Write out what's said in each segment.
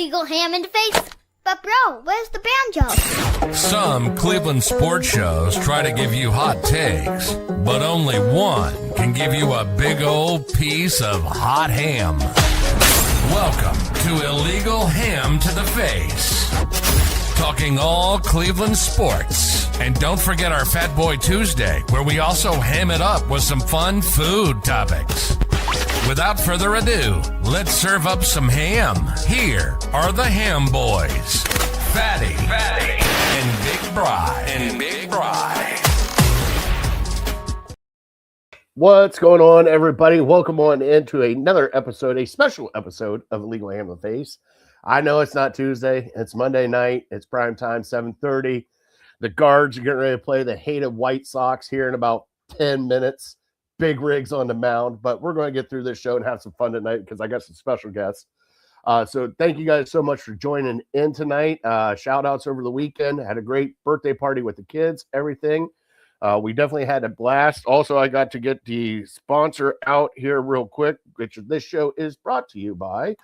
illegal ham in the face. But bro, where's the banjo? Some Cleveland sports shows try to give you hot takes, but only one can give you a big old piece of hot ham. Welcome to Illegal Ham to the Face. Talking all Cleveland sports. And don't forget our Fat Boy Tuesday, where we also ham it up with some fun food topics. Without further ado, let's serve up some ham. Here are the Ham Boys, Fatty, and Big Bry. What's going on, everybody? Welcome on into another episode, a special episode of Illegal Ham to the Face. I know it's not Tuesday. It's Monday night. It's prime time, 7:30. The Guards are getting ready to play the hated White Sox here in about 10 minutes. Big rigs on the mound, but we're going to get through this show and have some fun tonight because I got some special guests. So thank you guys so much for joining in tonight. Shout outs over the weekend. Had a great birthday party with the kids, everything. We definitely had a blast. Also, I got to get the sponsor out here real quick, which this show is brought to you by,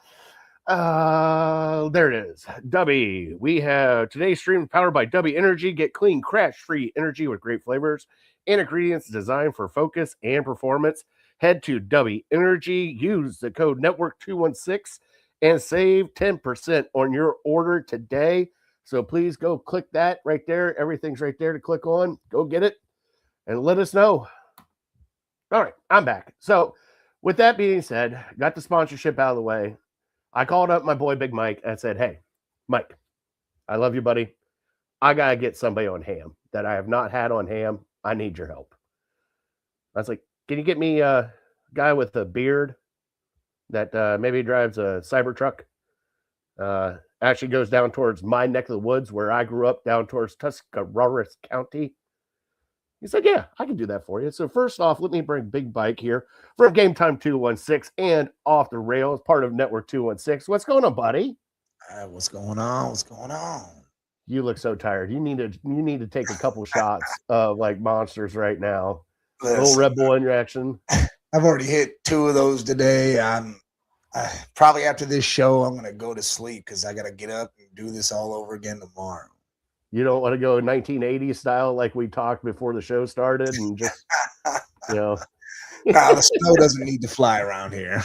there it is, Dubby. We have today's stream powered by Dubby Energy. Get clean, crash-free energy with great flavors and ingredients designed for focus and performance. Head to Dubby Energy, use the code Network216 and save 10% on your order today. So please go click that right there. Everything's right there to click on. Go get it and let us know. All right, I'm back. So with that being said, got the sponsorship out of the way. I called up my boy Big Mike and said, hey, Mike, I love you, buddy. I got to get somebody on ham that I have not had on ham. I need your help. I was like, can you get me a guy with a beard that maybe drives a Cybertruck? Actually goes down towards my neck of the woods where I grew up, down towards Tuscarawas County. He said, yeah, I can do that for you. So first off, let me bring Big Mike here from Game Time 216 and Off the Rails, part of Network 216. What's going on, buddy? What's going on? What's going on? You look so tired. You need to take a couple shots of like monsters right now. Listen, a little Red Bull injection. I've already hit 2 of those today. Probably after this show, I'm gonna go to sleep because I gotta get up and do this all over again tomorrow. You don't want to go 1980s style like we talked before the show started and just, Nah, the snow doesn't need to fly around here.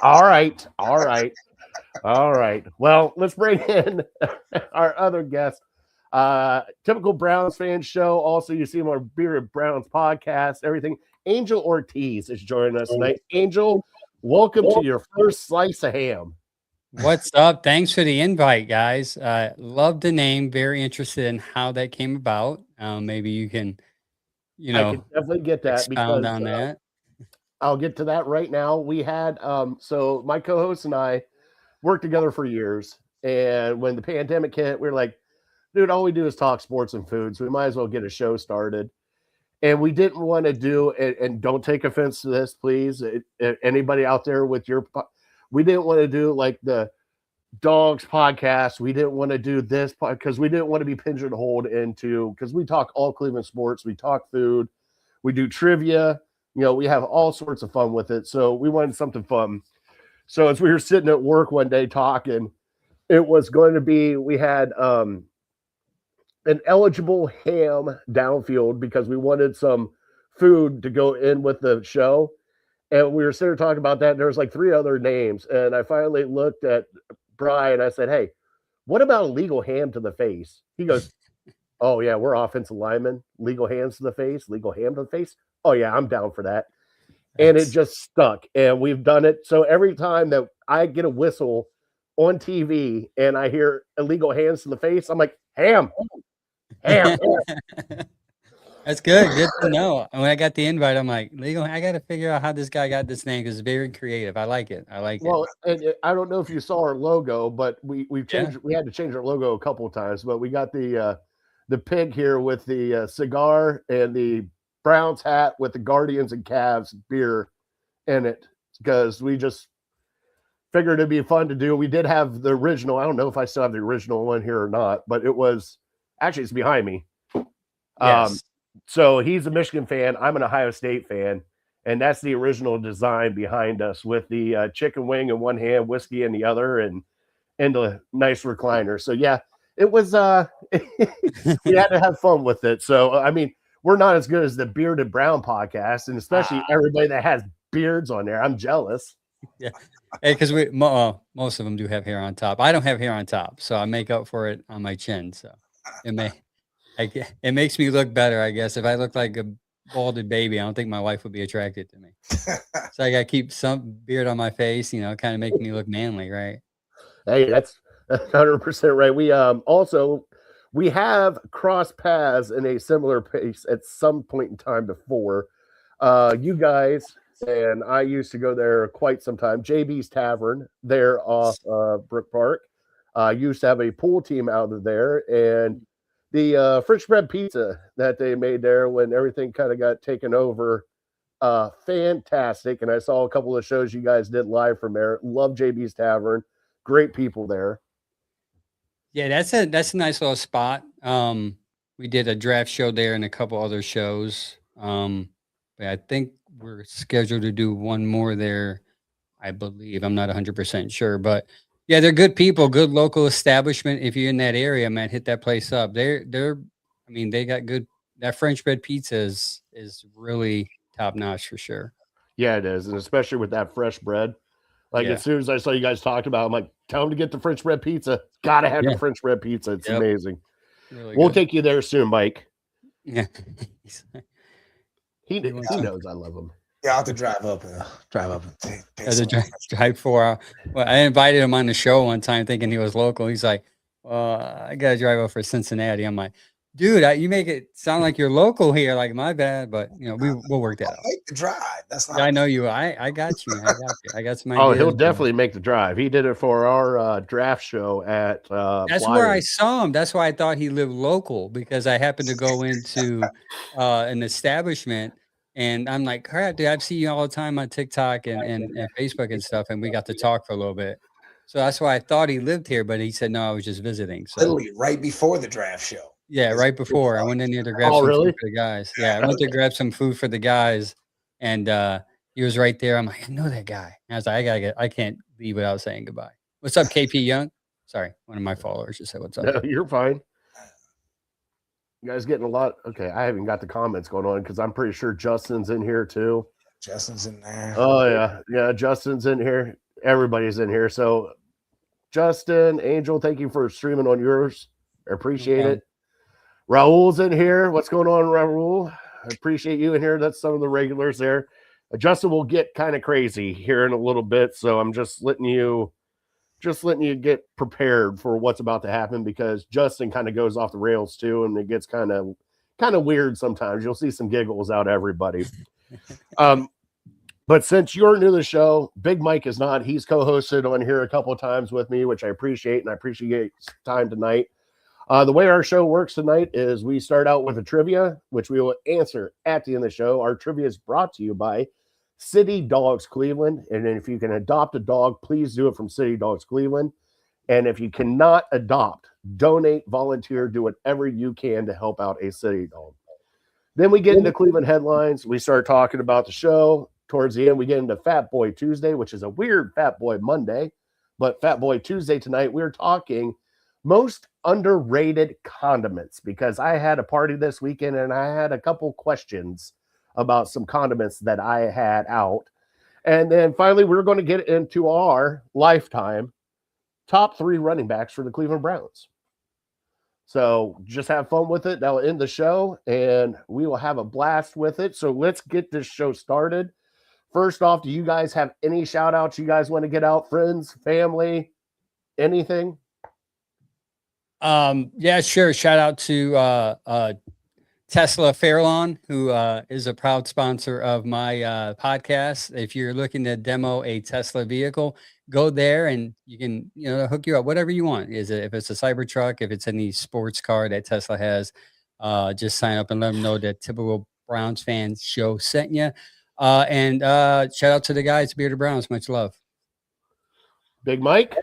All right. Well, let's bring in our other guest. Typical Browns fan show. Also, you see him on Bearded Browns podcast, everything. Angel Ortiz is joining us tonight. Angel, welcome to your first slice of ham. What's up? Thanks for the invite, guys. Love the name. Very interested in how that came about. Maybe you can, I can definitely get that expound on that. I'll get to that right now. We had so my co-host and I worked together for years, and when the pandemic hit, we were like, dude, all we do is talk sports and food, so we might as well get a show started. And we didn't want to do it, and don't take offense to this, please. Anybody out there with your, we didn't want to do like the Dogs podcast. We didn't want to do this because we didn't want to be pigeonholed into, because we talk all Cleveland sports, we talk food, we do trivia, we have all sorts of fun with it. So we wanted something fun. So as we were sitting at work one day talking, it was going to be, we had an eligible ham downfield because we wanted some food to go in with the show. And we were sitting there talking about that. And there was like 3 other names. And I finally looked at Brian. I said, hey, what about illegal ham to the face? He goes, oh, yeah, we're offensive linemen. Legal hands to the face, legal ham to the face. Oh, yeah, I'm down for that. And it just stuck. And we've done it. So every time that I get a whistle on TV and I hear illegal hands to the face, I'm like, ham. That's good. Good to know. And when I got the invite, I'm like, legal. I got to figure out how this guy got this name because it's very creative. I like it. Well, and I don't know if you saw our logo, but we've changed. Yeah. We had to change our logo a couple of times, but we got the pig here with the cigar and the Browns hat with the Guardians and Cavs beer in it because we just figured it'd be fun to do. We did have the original. I don't know if I still have the original one here or not, but it was actually, it's behind me. Yes. So he's a Michigan fan. I'm an Ohio State fan. And that's the original design behind us with the chicken wing in one hand, whiskey in the other, and and a nice recliner. So yeah, it was we had to have fun with it. So I mean, we're not as good as the Bearded Brown podcast, and especially everybody that has beards on there. I'm jealous. Yeah. Hey, because most of them do have hair on top. I don't have hair on top, so I make up for it on my chin. So it makes me look better, I guess. If I look like a balded baby, I don't think my wife would be attracted to me. So I got to keep some beard on my face, kind of make me look manly, right? Hey, that's 100% right. We have crossed paths in a similar pace at some point in time before. You guys and I used to go there quite some time. JB's Tavern there off Brook Park. Used to have a pool team out of there, and the French bread pizza that they made there when everything kind of got taken over. Fantastic. And I saw a couple of shows you guys did live from there. Love JB's Tavern. Great people there. Yeah, that's a nice little spot. We did a draft show there and a couple other shows. But I think we're scheduled to do one more there, I believe. I'm not 100% sure, but yeah, they're good people, good local establishment. If you're in that area, man, hit that place up. They got good. That French bread pizza is really top notch for sure. Yeah, it is, and especially with that fresh bread. Like as soon as I saw you guys talked about it, I'm like, tell them to get the French bread pizza. Gotta have the French bread pizza. It's amazing. Really we'll take you there soon, Mike. Yeah. He knows I love him. Yeah, I'll have to drive up. Drive 4 hours. Well, I invited him on the show one time thinking he was local. He's like, I got to drive up for Cincinnati. I'm like, dude, you make it sound like you're local here. Like, my bad. But, we'll work that out. Make the drive. That's not. I know you. I got you. I got some ideas. Oh, he'll definitely make the drive. He did it for our draft show at That's where I saw him. That's why I thought he lived local, because I happened to go into an establishment. And I'm like, crap, dude, I've seen you all the time on TikTok and Facebook and stuff. And we got to talk for a little bit. So that's why I thought he lived here. But he said, no, I was just visiting. So literally right before the draft show. Yeah, right before. I went in there to grab some food for the guys. Yeah, I went to grab some food for the guys. And he was right there. I'm like, I know that guy. And I was like, I can't leave without saying goodbye. What's up, KP Young? Sorry, one of my followers just said, what's up? No, you're fine. You guys getting a lot. Okay, I haven't got the comments going on because I'm pretty sure Justin's in here too. Justin's in there. Oh yeah, Justin's in here. Everybody's in here. So, Justin, Angel, thank you for streaming on yours. I appreciate it. Raul's in here. What's going on, Raul? I appreciate you in here. That's some of the regulars there. Justin will get kind of crazy here in a little bit, so I'm just letting you get prepared for what's about to happen, because Justin kind of goes off the rails too, and it gets kind of weird sometimes. You'll see some giggles out of everybody. But since you're new to the show, Big Mike is not. He's co-hosted on here a couple of times with me, which I appreciate, and I appreciate time tonight. The way our show works tonight is we start out with a trivia, which we will answer at the end of the show. Our trivia is brought to you by City Dogs Cleveland. And if you can adopt a dog, please do it from City Dogs Cleveland. And if you cannot adopt, donate, volunteer, do whatever you can to help out a city dog. Then we get into Cleveland headlines. We start talking about the show. Towards the end, we get into Fat Boy Tuesday, which is a weird Fat Boy Monday. But Fat Boy Tuesday tonight, we're talking most underrated condiments, because I had a party this weekend and I had a couple questions about some condiments that I had out. And then finally, we're going to get into our lifetime top 3 running backs for the Cleveland Browns. So just have fun with it. That'll end the show, and we will have a blast with it. So let's get this show started. First off, do you guys have any shout outs you guys want to get out? Friends, family, anything? Yeah, sure. Shout out to Tesla Fairlawn, who is a proud sponsor of my podcast. If you're looking to demo a Tesla vehicle, go there and you can, hook you up, whatever you want. If it's a Cybertruck, if it's any sports car that Tesla has, just sign up and let them know that Typical Browns Fans Show sent you. And shout out to the guys, Bearded Browns. Much love. Big Mike.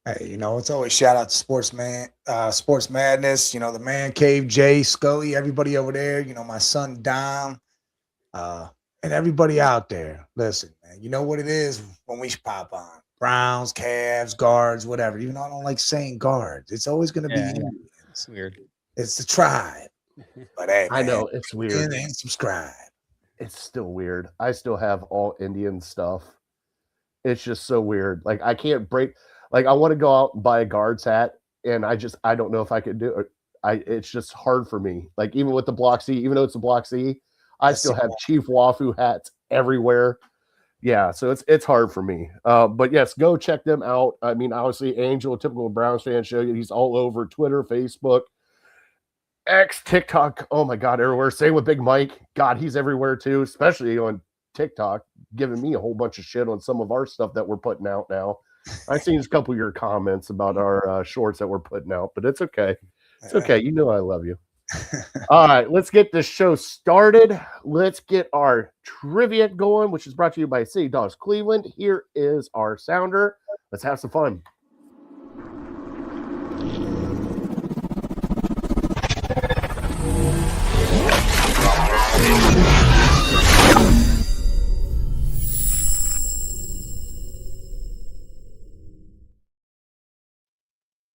Hey, it's always shout out to Sports Madness, the Man Cave, Jay, Scully, everybody over there, my son Dom, and everybody out there. Listen, man, you know what it is when we pop on. Browns, Cavs, guards, whatever. Even though I don't like saying guards, it's always going to be Indians. It's weird. It's the tribe. But hey, man, I know it's weird. and subscribe. It's still weird. I still have all Indian stuff. It's just so weird. Like I can't break. Like I want to go out and buy a guards hat, and I don't know if I could do it. It's just hard for me. Like even with the Block C, even though it's a Block C, I still have Chief Wafu hats everywhere. Yeah, so it's hard for me. But yes, go check them out. I mean, obviously, Angel, a typical Browns fan show. He's all over Twitter, Facebook, X, TikTok. Oh my God, everywhere. Same with Big Mike. God, he's everywhere too, especially on TikTok, giving me a whole bunch of shit on some of our stuff that we're putting out now. I've seen a couple of your comments about our shorts that we're putting out, but it's okay. It's okay. You know I love you. All right, let's get this show started. Let's get our trivia going, which is brought to you by City Dogs Cleveland. Here is our sounder. Let's have some fun.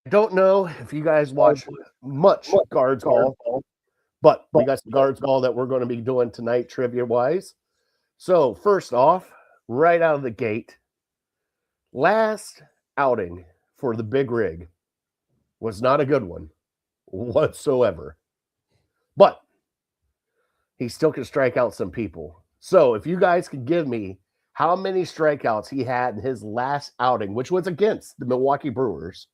I don't know if you guys watch much Guards Ball, but we got some Guards Ball that we're going to be doing tonight, trivia-wise. So, first off, right out of the gate, last outing for the Big Rig was not a good one whatsoever. But he still can strike out some people. So, if you guys could give me how many strikeouts he had in his last outing, which was against the Milwaukee Brewers,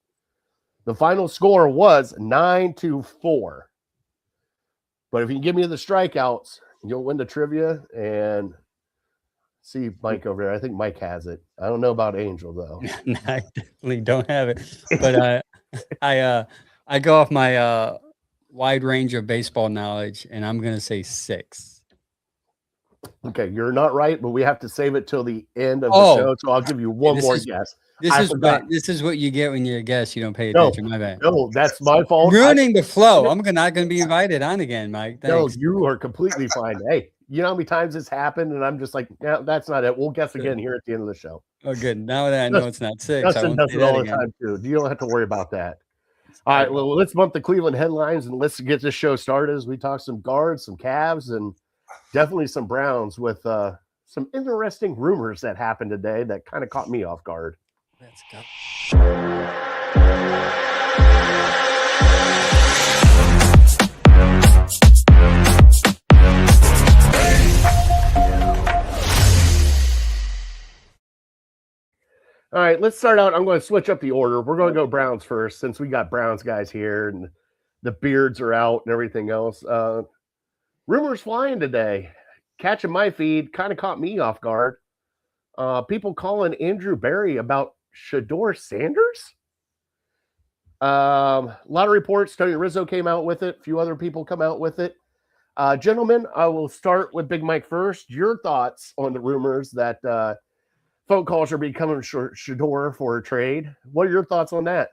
the final score was 9-4. But if you can give me the strikeouts, you'll win the trivia. And see Mike over there. I think Mike has it. I don't know about Angel though. No, I definitely don't have it. But I go off my wide range of baseball knowledge, and I'm gonna say 6. Okay, you're not right, but we have to save it till the end of the show. So I'll give you one more guess. This is what you get when you're a guest. You don't pay attention. My bad. No, that's my fault. Ruining the flow. I'm not going to be invited on again, Mike. Thanks. No, you are completely fine. Hey, you know how many times it's happened, and I'm just like, yeah, that's not it. We'll guess again here at the end of the show. Oh, good. Now that I know it's not 6, Justin does it all the time too. You don't have to worry about that. All right, well, let's bump the Cleveland headlines and let's get this show started as we talk some Guards, some Cavs, and definitely some Browns with some interesting rumors that happened today that kind of caught me off guard. Let's go. All right, let's start out. I'm going to switch up the order. We're going to go Browns first since we got Browns guys here and the beards are out and everything else. Rumors flying today. Catching my feed kind of caught me off guard. People calling Andrew Berry about Shedeur Sanders. A lot of reports. Tony Rizzo came out with it. A few other people come out with it. Gentlemen, I will start with Big Mike first. Your thoughts on the rumors that phone calls are becoming Shedeur for a trade. What are your thoughts on that?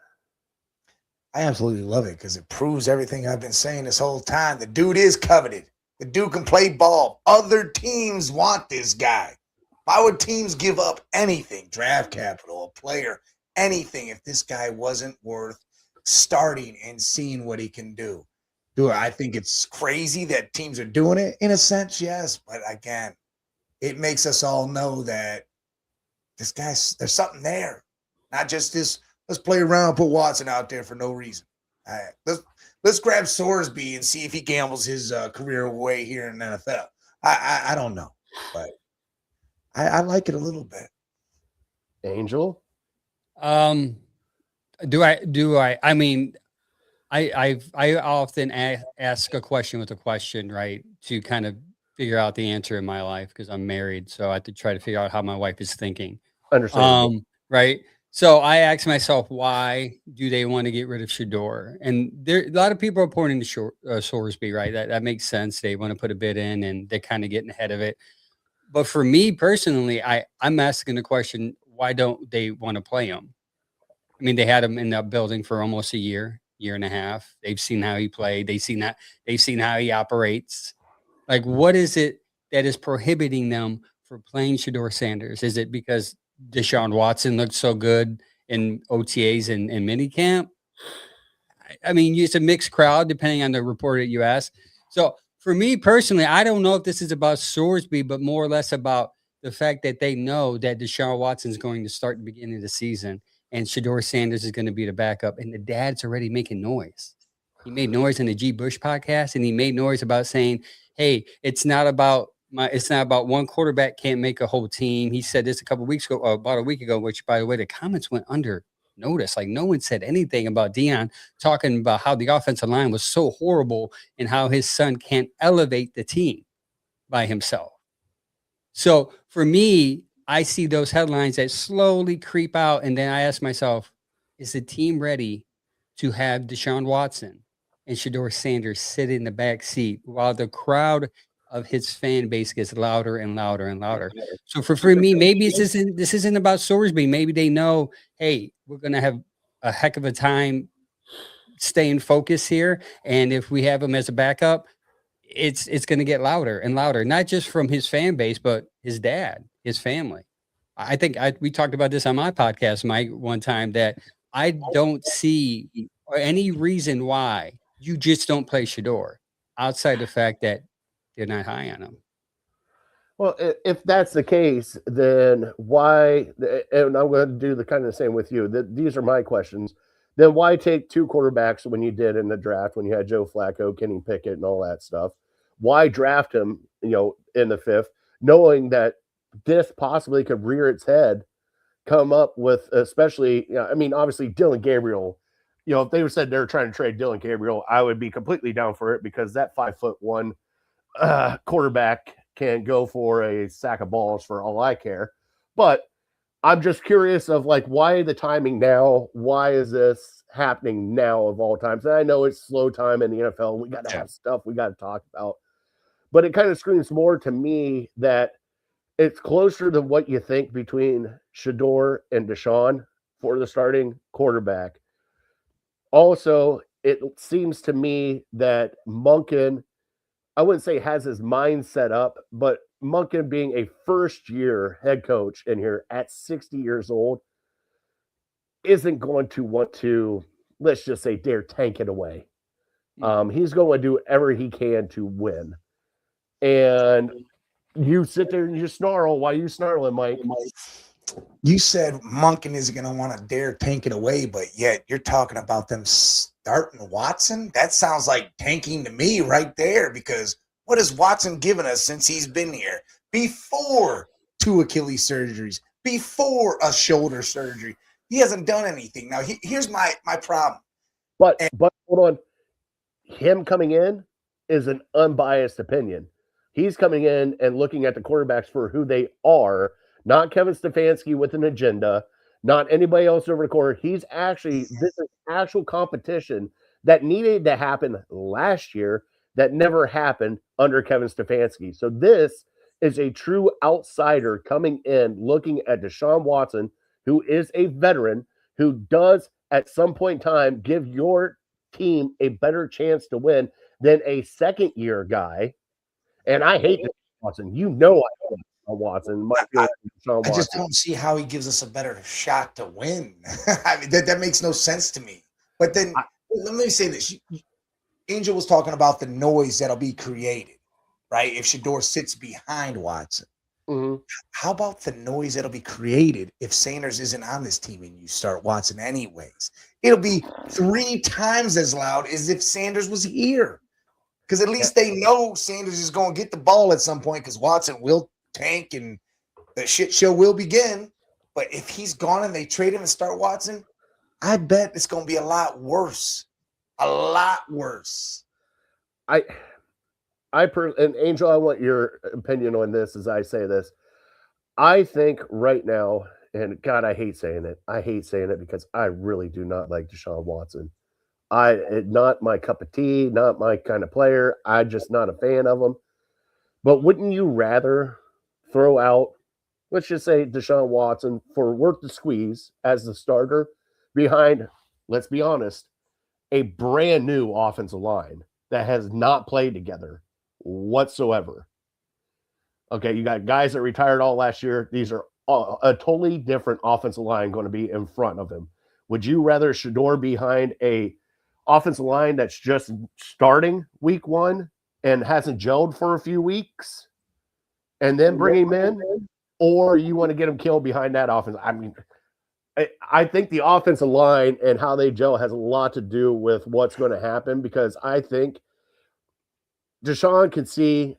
I absolutely love it because it proves everything I've been saying this whole time. The dude is coveted. The dude can play ball. Other teams want this guy. Why would teams give up anything, draft capital, a player, anything, if this guy wasn't worth starting and seeing what he can do? I think it's crazy that teams are doing it in a sense, yes. But again, it makes us all know that this guy, there's something there. Not just this, let's play around, put Watson out there for no reason. All right, let's grab Sorsby and see if he gambles his career away here in the NFL. I don't know, but I like it a little bit. Angel? I mean, I often ask a question with a question, right? To kind of figure out the answer in my life because I'm married. So I have to try to figure out how my wife is thinking. Understand. Right. So I ask myself, why do they want to get rid of Shedeur? And there, a lot of people are pointing to Sorsby, right? That makes sense. They want to put a bid in and they're kind of getting ahead of it. But for me personally, I'm asking the question, why don't they want to play him? I mean, they had him in that building for almost a year and a half. They've seen how he played. They've seen how he operates. Like, what is it that is prohibiting them from playing Shedeur Sanders? Is it because Deshaun Watson looked so good in OTAs and minicamp. I mean, it's a mixed crowd depending on the report that you ask. So for me personally, I don't know if this is about Sorsby, but more or less about the fact that they know that Deshaun Watson is going to start the beginning of the season and Shedeur Sanders is going to be the backup. And the dad's already making noise. He made noise in the G. Bush podcast, and he made noise about saying, hey, it's not about one quarterback can't make a whole team. He said this a couple of weeks ago, about a week ago, which, by the way, the comments went under notice. Like, no one said anything about Deion talking about how the offensive line was so horrible and how his son can't elevate the team by himself. So for me, I see those headlines that slowly creep out. And then I ask myself, is the team ready to have Deshaun Watson and Shedeur Sanders sit in the back seat while the crowd of his fan base gets louder and louder and louder? So for me, maybe this isn't about Sorsby. Maybe they know, hey, we're going to have a heck of a time staying focused here. And if we have him as a backup, it's going to get louder and louder, not just from his fan base, but his dad, his family. I think we talked about this on my podcast, Mike, one time, that I don't see any reason why you just don't play Shedeur outside the fact that they're not high on him. Well, if that's the case, then why, and I'm going to do the kind of the same with you, these are my questions, then why take two quarterbacks when you did in the draft, when you had Joe Flacco, Kenny Pickett, and all that stuff? Why draft him, in the 5th, knowing that this possibly could rear its head, come up with, especially, obviously Dillon Gabriel, if they said they're trying to trade Dillon Gabriel, I would be completely down for it, because that 5'1" quarterback can go for a sack of balls for all I care. But I'm just curious of why the timing now? Why is this happening now of all times? And I know it's slow time in the NFL. We got to have stuff we got to talk about. But it kind of screams more to me that it's closer to what you think between Shedeur and Deshaun for the starting quarterback. Also, it seems to me that Monken, I wouldn't say has his mind set up, but Monken being a first-year head coach in here at 60 years old isn't going to want to, let's just say, dare tank it away. He's going to do whatever he can to win. And you sit there and you snarl. Why are you snarling, Mike? You said Monken isn't going to want to dare tank it away, but yet you're talking about them starting Watson? That sounds like tanking to me right there, because what has Watson given us since he's been here? Before 2 Achilles surgeries, before a shoulder surgery, he hasn't done anything. Now, here's my problem. But hold on. Him coming in is an unbiased opinion. He's coming in and looking at the quarterbacks for who they are, not Kevin Stefanski with an agenda, not anybody else over the corner. He's actually, this is actual competition that needed to happen last year that never happened under Kevin Stefanski. So this is a true outsider coming in, looking at Deshaun Watson, who is a veteran, who does at some point in time give your team a better chance to win than a second-year guy. And I hate Watson. I hate Watson. I just don't see how he gives us a better shot to win. I mean, that makes no sense to me. But then let me say this. Angel was talking about the noise that'll be created, right? If Shedeur sits behind Watson. Mm-hmm. How about the noise that'll be created if Sanders isn't on this team and you start Watson anyways? It'll be 3 times as loud as if Sanders was here. Because at least they know Sanders is going to get the ball at some point, because Watson will tank and the shit show will begin. But if he's gone and they trade him and start Watson, I bet it's going to be a lot worse. A lot worse. And Angel, I want your opinion on this as I say this. I think right now, and God, I hate saying it. I hate saying it because I really do not like Deshaun Watson. Not my cup of tea, not my kind of player. I'm just not a fan of him. But wouldn't you rather throw out, let's just say, Deshaun Watson for worth the squeeze as the starter behind, let's be honest, a brand new offensive line that has not played together whatsoever? Okay, you got guys that retired all last year. These are a totally different offensive line going to be in front of him. Would you rather Shador behind a offensive line that's just starting week 1 and hasn't gelled for a few weeks and then bring him in, or you want to get him killed behind that offense? I mean, I think the offensive line and how they gel has a lot to do with what's going to happen, because I think Deshaun can see,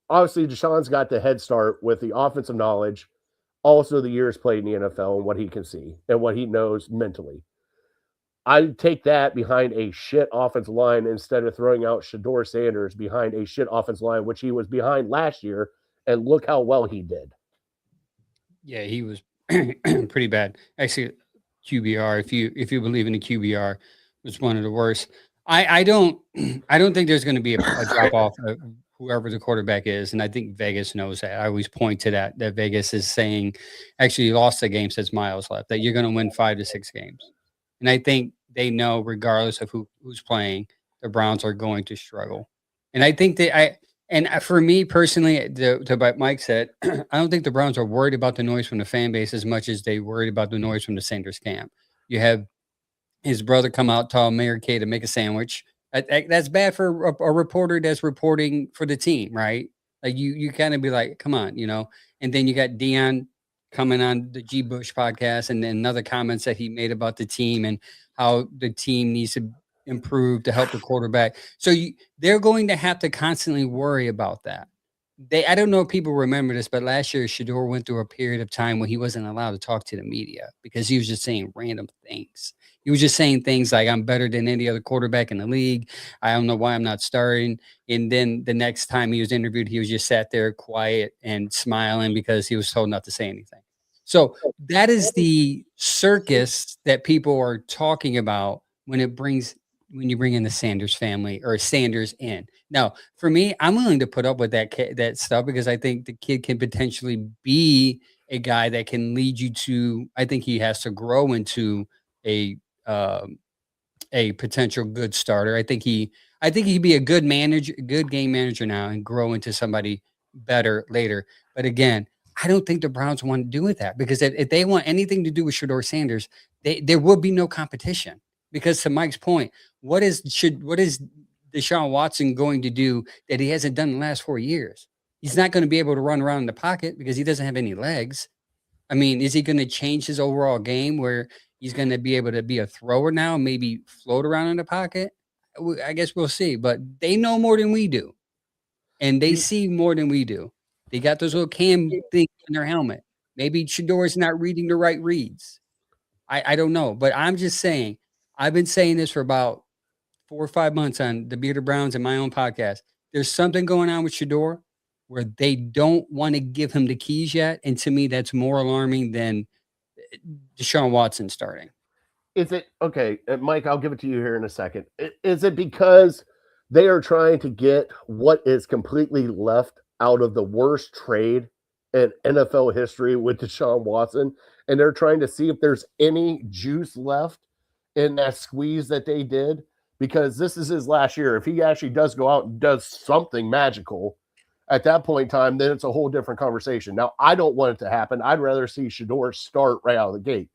obviously Deshaun's got the head start with the offensive knowledge, also the years played in the NFL and what he can see and what he knows mentally. I'd take that behind a shit offensive line instead of throwing out Shador Sanders behind a shit offensive line, which he was behind last year, and look how well he did. Yeah, he was pretty bad. Actually, QBR, if you believe in the QBR, was one of the worst. I don't think there's going to be a drop off of whoever the quarterback is, and I think Vegas knows that. I always point to that Vegas is saying, actually, you lost the game, says Miles left, that you're going to win 5 to 6 games. And I think they know, regardless of who's playing, the Browns are going to struggle. And I think for me personally, to what Mike said, I don't think the Browns are worried about the noise from the fan base as much as they worried about the noise from the Sanders camp. You have his brother come out, tell Mayor K to make a sandwich. That's bad for a reporter that's reporting for the team, right? Like you kind of be like, come on, And then you got Deion coming on the G. Bush podcast, and then other comments that he made about the team and how the team needs to improve to help the quarterback. So they're going to have to constantly worry about that. I don't know if people remember this, but last year Shador went through a period of time when he wasn't allowed to talk to the media because he was just saying random things. He was just saying things like, I'm better than any other quarterback in the league. I don't know why I'm not starting. And then the next time he was interviewed, he was just sat there quiet and smiling because he was told not to say anything. So that is the circus that people are talking about when you bring in the Sanders family or Sanders in. Now, for me, I'm willing to put up with that stuff because I think the kid can potentially be a guy that can lead you to, I think he has to grow into a potential good starter. I think he'd be a good manager, good game manager now, and grow into somebody better later. But again, I don't think the Browns want to do with that, because if they want anything to do with Shador Sanders, there would be no competition. Because to Mike's point, what is Deshaun Watson going to do that he hasn't done in the last 4 years? He's not going to be able to run around in the pocket because he doesn't have any legs. I mean, is he going to change his overall game where he's going to be able to be a thrower now, maybe float around in the pocket? I guess we'll see. But they know more than we do, and they see more than we do. They got those little cam things in their helmet. Maybe Shador's not reading the right reads. I don't know, but I'm just saying. I've been saying this for about 4 or 5 months on the Bearded Browns and my own podcast. There's something going on with Shador where they don't want to give him the keys yet. And to me, that's more alarming than Deshaun Watson starting. Is it okay, Mike? I'll give it to you here in a second. Is it because they are trying to get what is completely left out of the worst trade in NFL history with Deshaun Watson, and they're trying to see if there's any juice left in that squeeze that they did? Because this is his last year. If he actually does go out and does something magical at that point in time, then it's a whole different conversation. Now, I don't want it to happen. I'd rather see Shador start right out of the gate.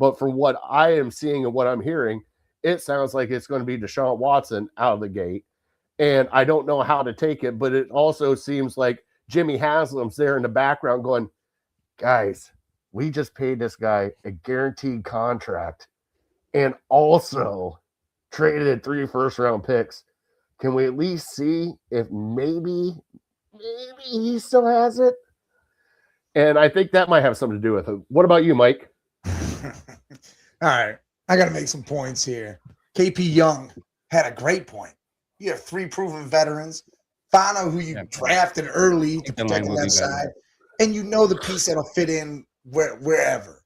But from what I am seeing and what I'm hearing, it sounds like it's going to be Deshaun Watson out of the gate. And I don't know how to take it, but it also seems like Jimmy Haslam's there in the background going, guys, we just paid this guy a guaranteed contract and also traded 3 first-round picks. Can we at least see if maybe he still has it? And I think that might have something to do with it. What about you, Mike? All right. I got to make some points here. KP Young had a great point. You have 3 proven veterans. Find out who you drafted early to protect the left side. And you know the piece that'll fit in wherever.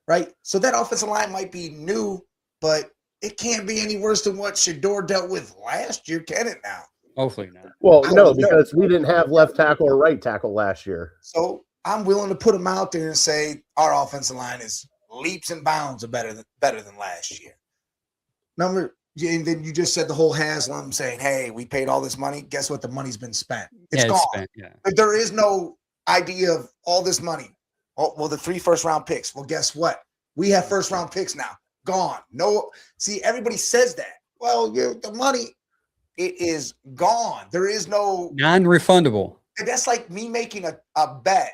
Right? So that offensive line might be new, but it can't be any worse than what Shador dealt with last year, can it now? Hopefully not. Well, no, because we didn't have left tackle or right tackle last year. So I'm willing to put him out there and say our offensive line is leaps and bounds better than last year. And then you just said the whole Haslam saying, hey, we paid all this money. Guess what? The money's been spent. It's gone. Spent, yeah. Like, there is no idea of all this money. Oh, well, the 3 first-round picks. Well, guess what? We have first-round picks now. Gone. No. See, everybody says that. Well, the money, it is gone. There is no non-refundable. That's like me making a bet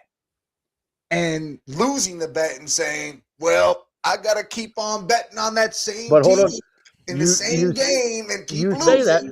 and losing the bet and saying, well, I got to keep on betting on that same team in the same game and keep losing. Say that,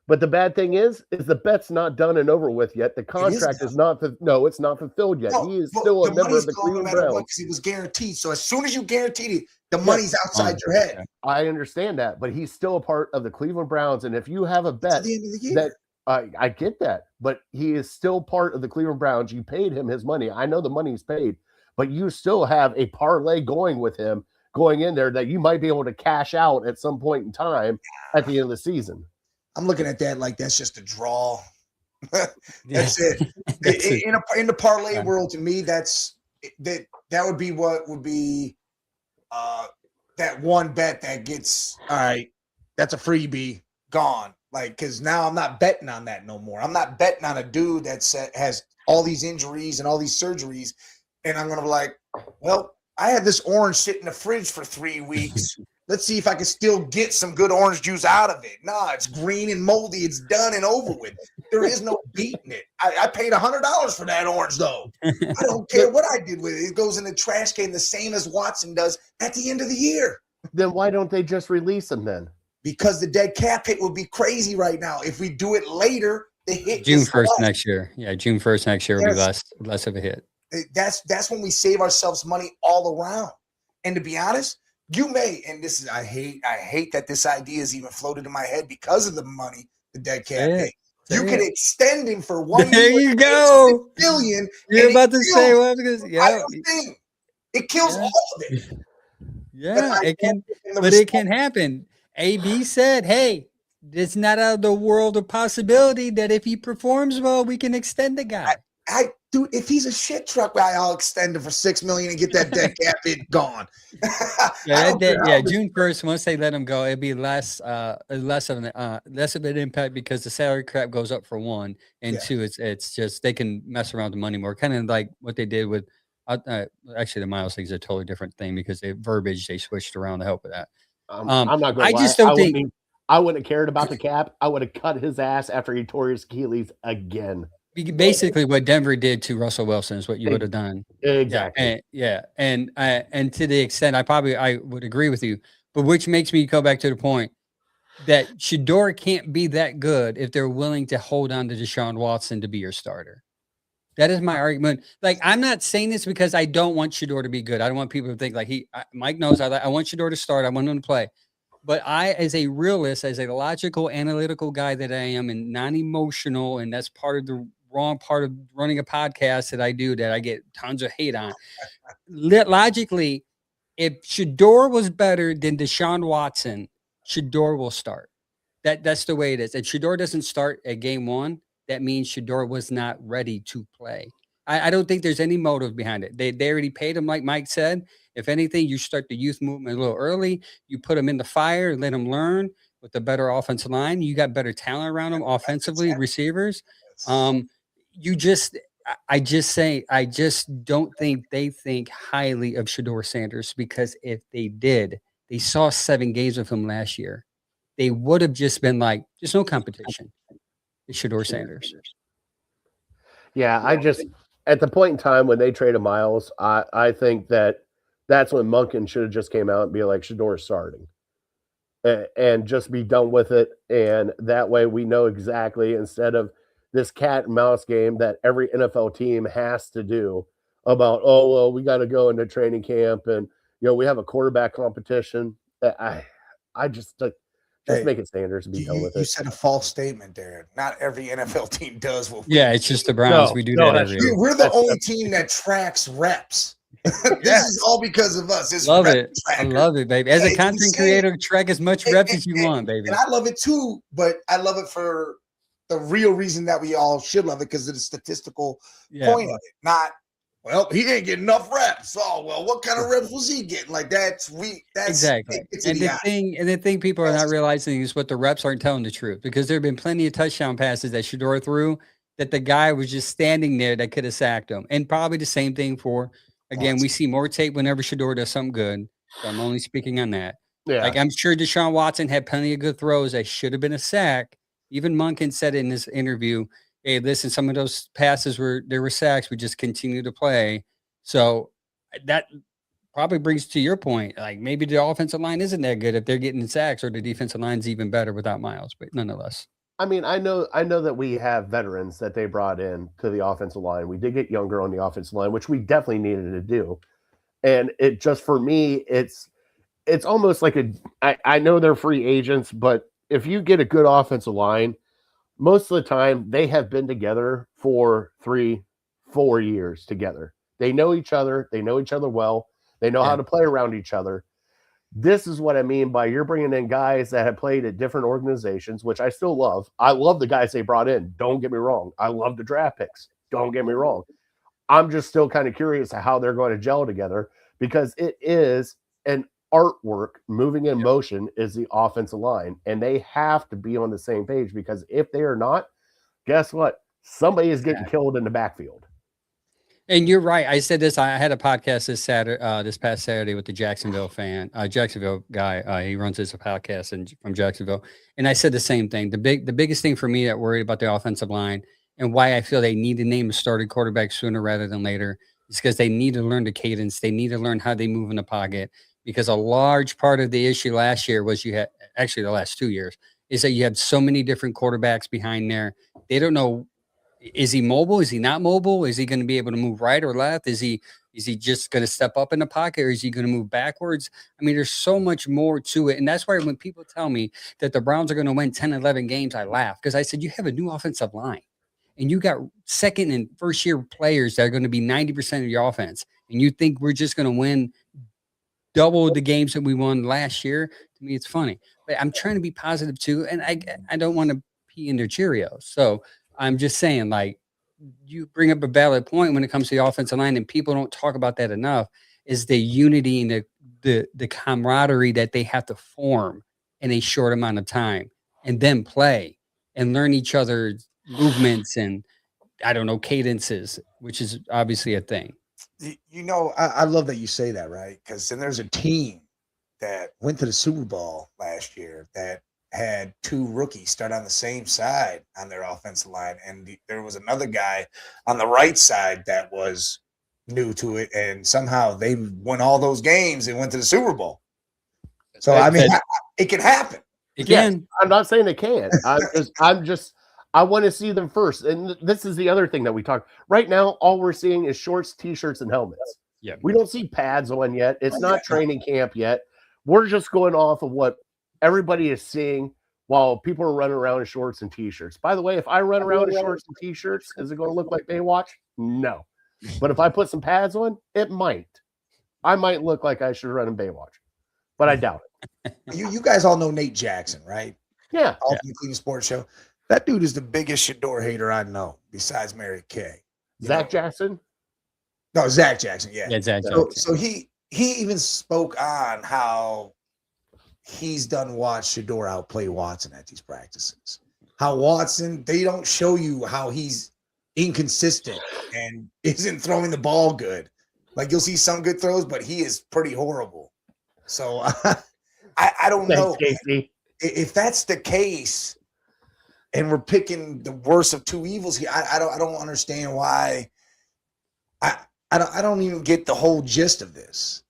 but the bad thing is the bet's not done and over with yet. The contract is not. No, it's not fulfilled yet. He is still a member of the Cleveland Browns because he was guaranteed. So as soon as you guaranteed it, the money's outside your head. I understand that, but he's still a part of the Cleveland Browns. And if you have a bet the end of the year. that I get that, but he is still part of the Cleveland Browns. You paid him his money. I know the money's paid, but you still have a parlay going with him going in there that you might be able to cash out at some point in time at the end of the season. I'm looking at that like that's just a draw. That's it. In the parlay world, to me, that would be what would be that one bet that gets all right. That's a freebie gone. Like, because now I'm not betting on that no more. I'm not betting on a dude that has all these injuries and all these surgeries, and I'm gonna be like, well, I had this orange sit in the fridge for 3 weeks. Let's see if I can still get some good orange juice out of it. Nah, it's green and moldy. It's done and over with. There is no beating it. I paid $100 for that orange, though. I don't care what I did with it. It goes in the trash can the same as Watson does at the end of the year. Then why don't they just release him then? Because the dead cap hit would be crazy right now. If we do it later, the hit June 1st next year. Yeah, June 1st next year will be less of a hit. That's when we save ourselves money all around. And to be honest, you may, and this is I hate that this idea is even floated in my head because of the money, the dead cap hit. You could extend him for 1 year. There you go. $6 billion. You're about to say what? Because it kills all of it. Yeah, it can, but it can happen. AB said, hey, it's not out of the world of possibility that if he performs well, we can extend the guy. Dude, if he's a shit truck guy, I'll extend him for $6 million and get that dead cap hit gone. June 1st, once they let him go, it'd be less of an impact because the salary cap goes up for one, and two, it's just they can mess around with the money more, kind of like what they did with actually the Miles thing is a totally different thing because the verbiage they switched around to help with that. I'm not going to lie. Just don't think I wouldn't have cared about the cap. I would have cut his ass after he tore his Achilles again. Basically, what Denver did to Russell Wilson is what you would have done. Exactly. And to the extent I would agree with you, but which makes me go back to the point that Shedeur can't be that good if they're willing to hold on to Deshaun Watson to be your starter. That is my argument. Like, I'm not saying this because I don't want Shedeur to be good. I don't want people to think like Mike knows I want Shedeur to start. I want him to play. But I, as a realist, as a logical, analytical guy that I am and non-emotional, and that's part of the wrong part of running a podcast that I do that I get tons of hate on. Logically, if Shedeur was better than Deshaun Watson, Shedeur will start. That's the way it is. And Shedeur doesn't start at game one. That means Shedeur was not ready to play. I don't think there's any motive behind it. They already paid him, like Mike said. If anything, you start the youth movement a little early. You put him in the fire, let him learn with a better offensive line. You got better talent around him offensively, receivers. I just don't think they think highly of Shedeur Sanders, because if they did, they saw 7 games of him last year. They would have just been like, there's no competition. It's Shedeur Sanders. Yeah, at the point in time when they traded Miles, I think that's when Monken should have just came out and be like, Shedeur's starting. And just be done with it. And that way we know exactly, instead of this cat and mouse game that every NFL team has to do about, oh, well, we got to go into training camp and, we have a quarterback competition. I just make it Sanders and be done with it. You said a false statement there. Not every NFL team does what it's just the Browns. We do that every year. We're the only team that tracks reps. This is all because of us. It's love it. I love it, baby. As a content creator, track as much reps as you want, baby. And I love it too, but I love it for the real reason that we all should love it, because of the statistical point of it. Not, well, he didn't get enough reps. Oh, well, what kind of reps was he getting? Like that's exactly. And the thing people are not realizing is what the reps aren't telling the truth, because there have been plenty of touchdown passes that Shedeur threw that the guy was just standing there that could have sacked him. And probably the same thing for Again, we see more tape whenever Shador does something good. So I'm only speaking on that. Yeah. Like, I'm sure Deshaun Watson had plenty of good throws that should have been a sack. Even Monken said in this interview, hey, listen, some of those passes there were sacks. We just continue to play. So that probably brings to your point, like maybe the offensive line isn't that good if they're getting sacks, or the defensive line's even better without Miles, but nonetheless. I mean, I know that we have veterans that they brought in to the offensive line. We did get younger on the offensive line, which we definitely needed to do. And it just, for me, it's almost like I know they're free agents, but if you get a good offensive line, most of the time they have been together for 3-4 years together. They know each other. They know each other well. They know how to play around each other. This is what I mean by you're bringing in guys that have played at different organizations, which I still love. I love the guys they brought in. Don't get me wrong. I love the draft picks. Don't get me wrong. I'm just still kind of curious to how they're going to gel together, because it is an artwork. Moving in motion is the offensive line, and they have to be on the same page, because if they are not, guess what? Somebody is getting killed in the backfield. And you're right. I said this. I had a podcast this past Saturday with the Jacksonville guy. He runs his podcast from Jacksonville, and I said the same thing. The biggest thing for me that worried about the offensive line, and why I feel they need to name a starting quarterback sooner rather than later, is because they need to learn the cadence. They need to learn how they move in the pocket, because a large part of the issue last year was the last 2 years, is that you had so many different quarterbacks behind there. They don't know. Is he mobile? Is he not mobile? Is he going to be able to move right or left? Is he just going to step up in the pocket, or is he going to move backwards? I mean, there's so much more to it. And that's why when people tell me that the Browns are going to win 10, 11 games, I laugh, because I said, you have a new offensive line, and you got second and first year players that are going to be 90% of your offense. And you think we're just going to win double the games that we won last year? To me, it's funny, but I'm trying to be positive too. And I don't want to pee in their Cheerios. So I'm just saying, like, you bring up a valid point when it comes to the offensive line, and people don't talk about that enough, is the unity and the camaraderie that they have to form in a short amount of time, and then play and learn each other's movements and, I don't know, cadences, which is obviously a thing. You know, I love that you say that, right? Because then there's a team that went to the Super Bowl last year that had two rookies start on the same side on their offensive line, and there was another guy on the right side that was new to it, and somehow they won all those games and went to the Super Bowl. So I mean, it can happen. It can. Yes, I'm not saying it can't. I want to see them first. And this is the other thing that we talk right now. All we're seeing is shorts, t-shirts, and helmets. Yeah, we don't see pads on yet. It's not training camp yet. We're just going off of what everybody is seeing while people are running around in shorts and t-shirts. By the way, if I run around in shorts and t-shirts, is it going to look like Baywatch? No. But if I put some pads on, it might. I might look like I should run in Baywatch, but I doubt it. You guys all know Nate Jackson, right? Yeah. Ultimate Clean Sports Show. That dude is the biggest Shador hater I know, besides Mary Kay. Zach Jackson? No, Zach Jackson, yeah. Yeah, Zach Jackson. So he even spoke on how he's done watch Shador outplay Watson at these practices. How Watson, they don't show you how he's inconsistent and isn't throwing the ball good. Like, you'll see some good throws, but he is pretty horrible. So I don't know. Casey. If that's the case, and we're picking the worst of two evils here, I don't understand why. I don't even get the whole gist of this.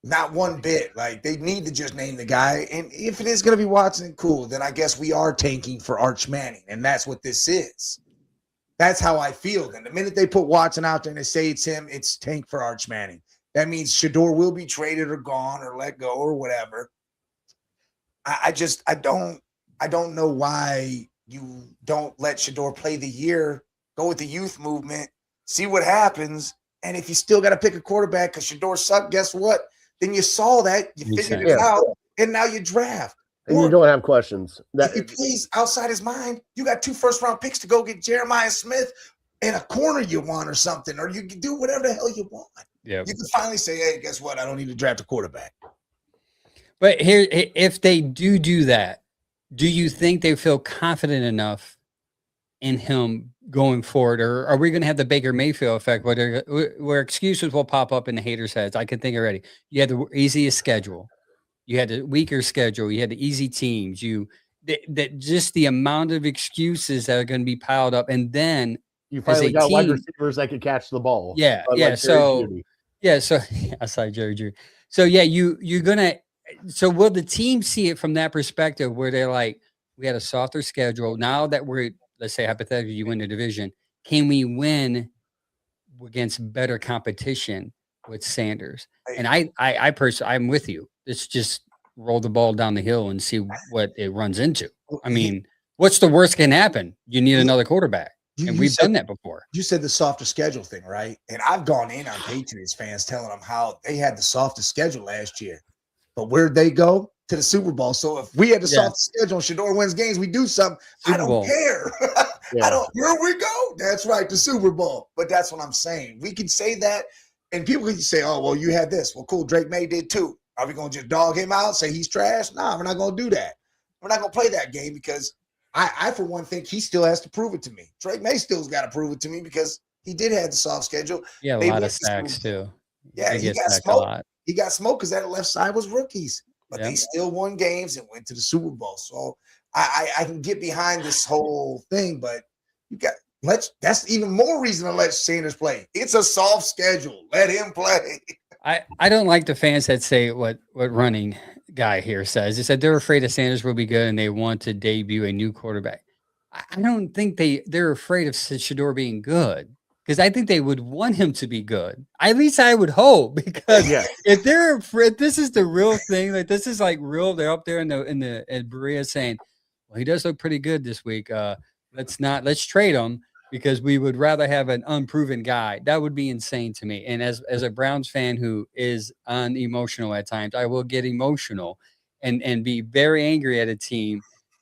Not one bit. Like, they need to just name the guy. And if it is going to be Watson, cool. Then I guess we are tanking for Arch Manning. And that's what this is. That's how I feel. And the minute they put Watson out there and they say it's him, it's tank for Arch Manning. That means Shador will be traded or gone or let go or whatever. I don't know why you don't let Shador play the year, go with the youth movement, see what happens. And if you still got to pick a quarterback because Shador sucked, guess what? Then you saw that, you figured it out, and now you draft. And you don't have questions. If he plays outside his mind, you got 2 first-round picks to go get Jeremiah Smith and a corner you want or something, or you can do whatever the hell you want. Yeah, you can finally say, hey, guess what? I don't need to draft a quarterback. But here, if they do that, do you think they feel confident enough in him going forward, or are we going to have the Baker Mayfield effect where excuses will pop up in the haters' heads? I can think already. You had the easiest schedule, you had the weaker schedule, you had the easy teams, that just the amount of excuses that are going to be piled up, and then You finally a got wide team- receivers that could catch the ball. Yeah, unlike yeah. Jerry So Jeudy. yeah, so aside Jerry Drew. So yeah, you're gonna. So will the team see it from that perspective where they're like, we had a softer schedule. Now that we're, let's say hypothetically, you win the division, can we win against better competition with Sanders? And I personally, I'm with you. It's just roll the ball down the hill and see what it runs into. I mean, what's the worst can happen? You need another quarterback, and we've done that before. You said the softer schedule thing, right? And I've gone in on Patriots fans telling them how they had the softest schedule last year. But where'd they go? To the Super Bowl. So if we had the softest schedule and Shador wins games, we do something. I don't care. I don't. Where we go? That's right, the Super Bowl. But that's what I'm saying. We can say that, and people can say, "Oh, well, you had this." Well, cool. Drake May did too. Are we gonna just dog him out? Say he's trash? Nah, we're not gonna do that. We're not gonna play that game because I for one think he still has to prove it to me. Drake May still's got to prove it to me because he did have the soft schedule. Yeah, a lot of sacks too. Yeah, he got smoked. He got smoked because that left side was rookies, but they still won games and went to the Super Bowl. So I can get behind this whole thing, but that's even more reason to let Sanders play. It's a soft schedule. Let him play. I don't like the fans that say what running guy here says. He said they're afraid that Sanders will be good and they want to debut a new quarterback. I don't think they're afraid of Shador being good, because I think they would want him to be good. At least I would hope, because if they're afraid, this is the real thing. Like, this is like real. They're up there in Berea saying, well, he does look pretty good this week. Let's trade him because we would rather have an unproven guy. That would be insane to me. And as a Browns fan who is unemotional at times, I will get emotional and be very angry at a team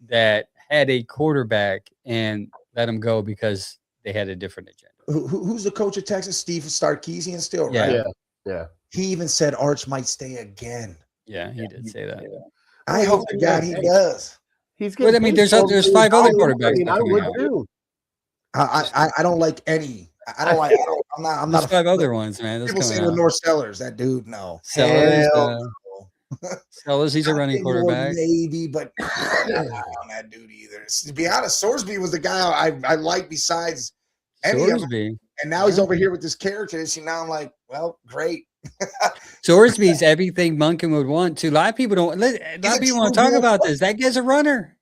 that had a quarterback and let him go because they had a different agenda. Who's the coach of Texas? Steve Sarkisian still, right? Yeah. He even said Arch might stay again. Yeah, he did say that. I hope to God he does. He's But I mean, there's 5 other quarterbacks. I would too. I don't like any. I don't like. I'm not. There's 5 other ones, man. People say Lenore Sellers. That dude, no. Sellers, he's a running quarterback. Maybe, but I'm not on that dude either. To be honest, Sorsby was the guy I liked besides Sorsby. And now he's over here with this character. And now I'm like, well, great. Sorsby's everything Monken would want to. A lot of people don't. A lot of people want to talk about this. That guy's a runner.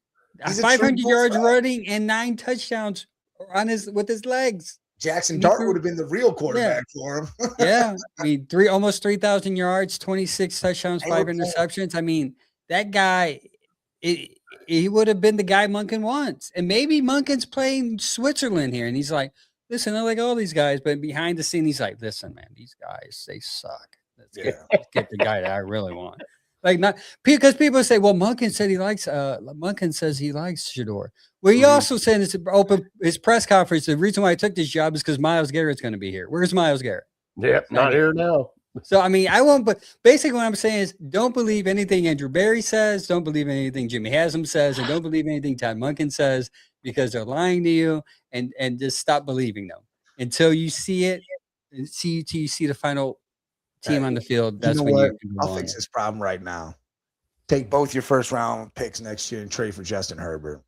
500 yards running and 9 touchdowns on with his legs. Jackson Dart would have been the real quarterback for him. Yeah, I mean, almost 3,000 yards, 26 touchdowns, 5 interceptions. I mean, that guy, he would have been the guy Monken wants. And maybe Monken's playing Switzerland here, and he's like, listen, I like all these guys, but behind the scene, he's like, listen, man, these guys, they suck. Let's get the guy that I really want. Like, not because people say, well, Monken says he likes Shador. Well, he also said his press conference, the reason why I took this job is because Myles Garrett's going to be here. Where's Myles Garrett? Yeah, not here now. So, I mean, I won't, but basically what I'm saying is don't believe anything Andrew Berry says, don't believe anything Jimmy Haslam says, and don't believe anything Todd Monken says, because they're lying to you, and just stop believing them until you see it, and till you see the final team on the field. That's when I'll fix this problem right now. Take both your first round picks next year and trade for Justin Herbert.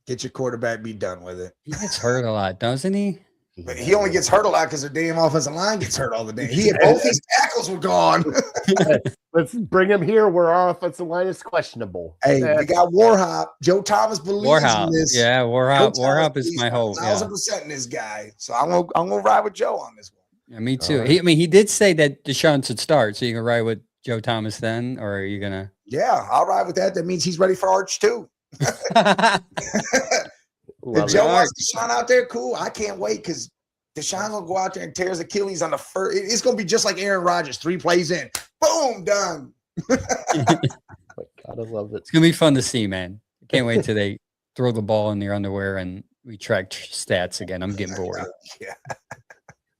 Get your quarterback, be done with it. He gets hurt a lot, doesn't he? But he only gets hurt a lot because the damn offensive line gets hurt all the day. He had both his tackles were gone. Let's bring him here where our offensive line is questionable. Hey, we got Warhop. Joe Thomas believes in this. Yeah, Warhop is my hope. 1,000% in this guy. So I'm gonna ride with Joe on this one. Yeah, me too. Right. He did say that Deshaun should start. So you can ride with Joe Thomas then, or are you gonna? Yeah, I'll ride with that. That means he's ready for Arch too. If Joe wants Deshaun out there, cool. I can't wait because Deshaun will go out there and tear his Achilles on the first. It's going to be just like Aaron Rodgers. 3 plays in, boom, done. God, I love it. It's going to be fun to see, man. I can't wait till they throw the ball in their underwear and we track stats again. I'm getting bored. Yeah.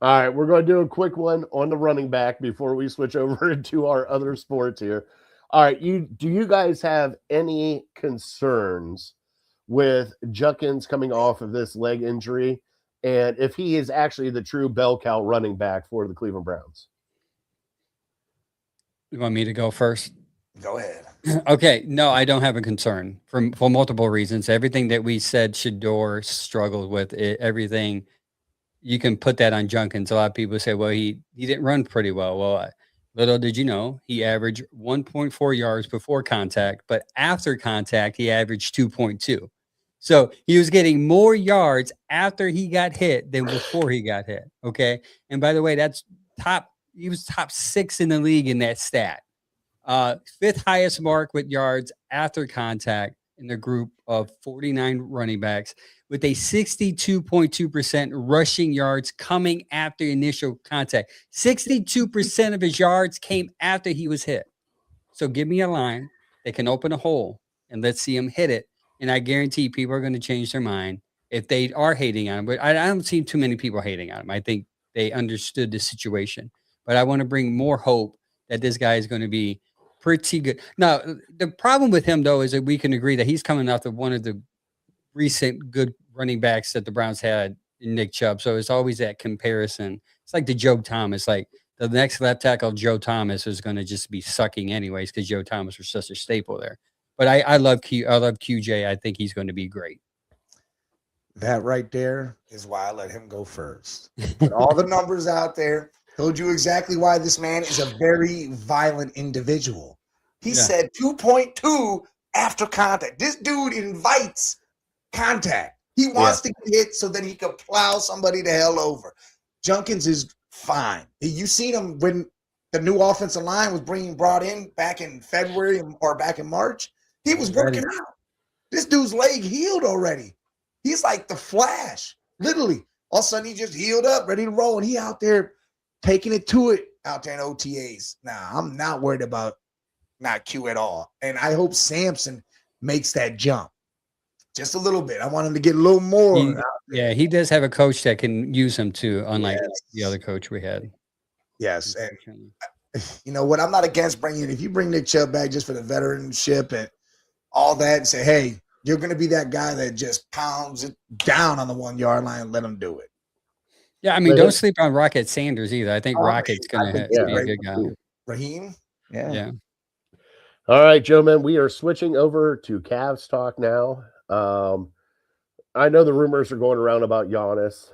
All right, we're going to do a quick one on the running back before we switch over into our other sports here. All right, do you guys have any concerns with Junkins coming off of this leg injury, and if he is actually the true bell cow running back for the Cleveland Browns. You want me to go first? Go ahead. Okay, no, I don't have a concern for multiple reasons. Everything that we said Shador struggled with, everything you can put that on Junkins. A lot of people say, well, he didn't run pretty well. Well, little did you know, he averaged 1.4 yards before contact, but after contact, he averaged 2.2. So he was getting more yards after he got hit than before he got hit. Okay, and by the way, that's top. He was top 6 in the league in that stat. 5th highest mark with yards after contact in the group of 49 running backs, with a 62.2% rushing yards coming after initial contact. 62% of his yards came after he was hit. So give me a line that can open a hole and let's see him hit it. And I guarantee people are going to change their mind if they are hating on him. But I don't see too many people hating on him. I think they understood the situation. But I want to bring more hope that this guy is going to be pretty good. Now, the problem with him, though, is that we can agree that he's coming off of one of the recent good running backs that the Browns had in Nick Chubb. So it's always that comparison. It's like the Joe Thomas. Like the next left tackle, Joe Thomas, is going to just be sucking anyways because Joe Thomas was such a staple there. But I love QJ. I think he's going to be great. That right there is why I let him go first. Put all the numbers out there. Told you exactly why this man is a very violent individual. He said 2.2 after contact. This dude invites contact. He wants to get hit so that he can plow somebody the hell over. Junkins is fine. You seen him when the new offensive line was brought in back in February or back in March. He was working out. This dude's leg healed already. He's like the Flash, literally. All of a sudden, he just healed up, ready to roll, and he out there taking it to it out there in OTAs. Now, I'm not worried about not Q at all. And I hope Sampson makes that jump just a little bit. I want him to get a little more. He does have a coach that can use him too, unlike the other coach we had. Yes. And you know what? I'm not against if you bring Nick Chubb back just for the veteranship and all that and say, hey, you're going to be that guy that just pounds it down on the 1 yard line. Let him do it. Yeah, I mean, don't sleep on Rocket Sanders either. I think Rocket's going to be a good guy. Raheem? Yeah. All right, gentlemen, we are switching over to Cavs talk now. I know the rumors are going around about Giannis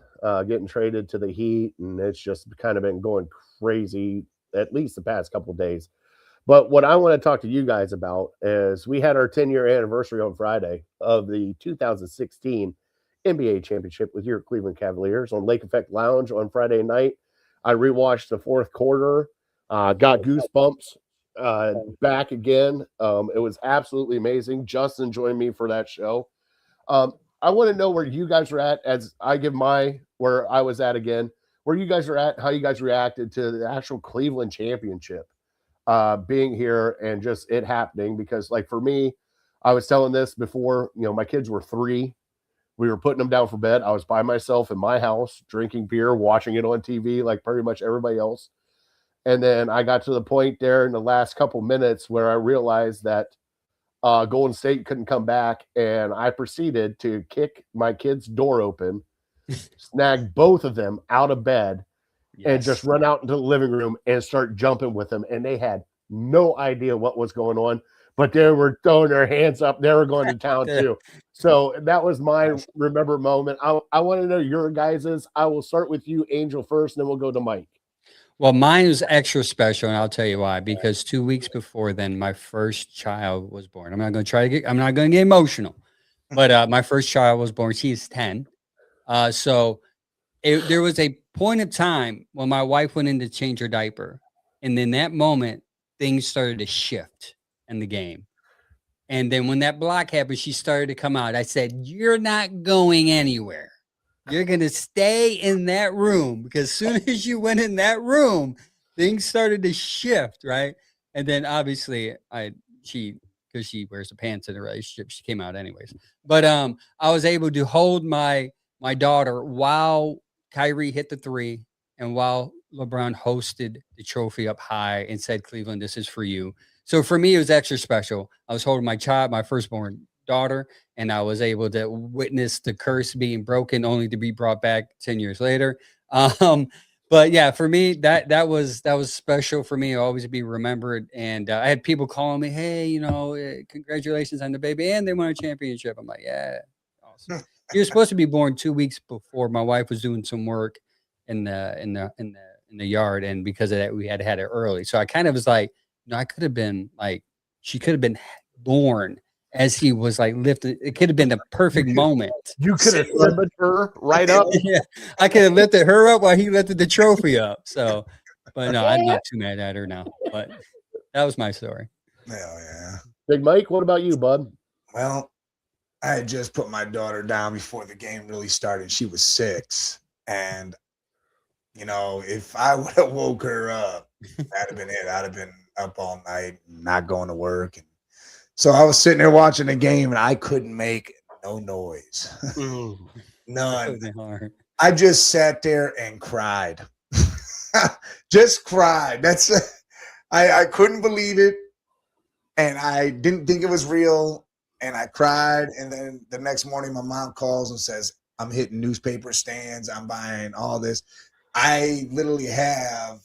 getting traded to the Heat, and it's just kind of been going crazy at least the past couple of days. But what I want to talk to you guys about is we had our 10-year anniversary on Friday of the 2016 NBA championship with your Cleveland Cavaliers on Lake Effect Lounge on Friday night. I rewatched the fourth quarter, got goosebumps back again. It was absolutely amazing. Justin joined me for that show. I want to know where you guys are at as I give where I was at again, where you guys are at, how you guys reacted to the actual Cleveland championship being here and just it happening. Because like for me, I was telling this before, my kids were 3. We were putting them down for bed. I was by myself in my house, drinking beer, watching it on TV like pretty much everybody else. And then I got to the point there in the last couple minutes where I realized that Golden State couldn't come back. And I proceeded to kick my kid's door open, snag both of them out of bed, and just run out into the living room and start jumping with them. And they had no idea what was going on, but they were throwing their hands up. They were going to town too. So that was my remember moment. I want to know your guys's. I will start with you, Angel, first, and then we'll go to Mike. Well, mine was extra special, and I'll tell you why. Because 2 weeks before then, my first child was born. I'm not going to get emotional, but my first child was born. She's 10. So there was a point of time when my wife went in to change her diaper, and in that moment, things started to shift in the game. And then when that block happened, she started to come out. I said, "You're not going anywhere. You're going to stay in that room," because as soon as you went in that room, things started to shift, right? And then obviously because she wears the pants in a relationship, she came out anyways. But I was able to hold my daughter while Kyrie hit the 3 and while LeBron hosted the trophy up high and said, "Cleveland, this is for you." So for me, it was extra special. I was holding my firstborn daughter, and I was able to witness the curse being broken, only to be brought back 10 years later. But yeah, for me, that was special for me. Always be remembered. And I had people calling me, "Hey, congratulations on the baby," and they won a championship. I'm like, "Yeah, awesome." He was supposed to be born 2 weeks before. My wife was doing some work in the yard, and because of that, we had it early. So I kind of was like, I could have been like, she could have been born as he was like lifted. It could have been the perfect moment. You could have summoned her right up. Yeah, I could have lifted her up while he lifted the trophy up. So, but no, I'm not too mad at her now. But that was my story. Hell yeah. Big Mike, what about you, bud? Well, I had just put my daughter down before the game really started. She was 6. And, if I would have woke her up, that'd have been it. I'd have been up all night, not going to work. And so I was sitting there watching the game, and I couldn't make no noise. None. I just sat there and cried. Just cried. I couldn't believe it. And I didn't think it was real. And I cried. And then the next morning, my mom calls and says, I'm hitting newspaper stands. I'm buying all this. I literally have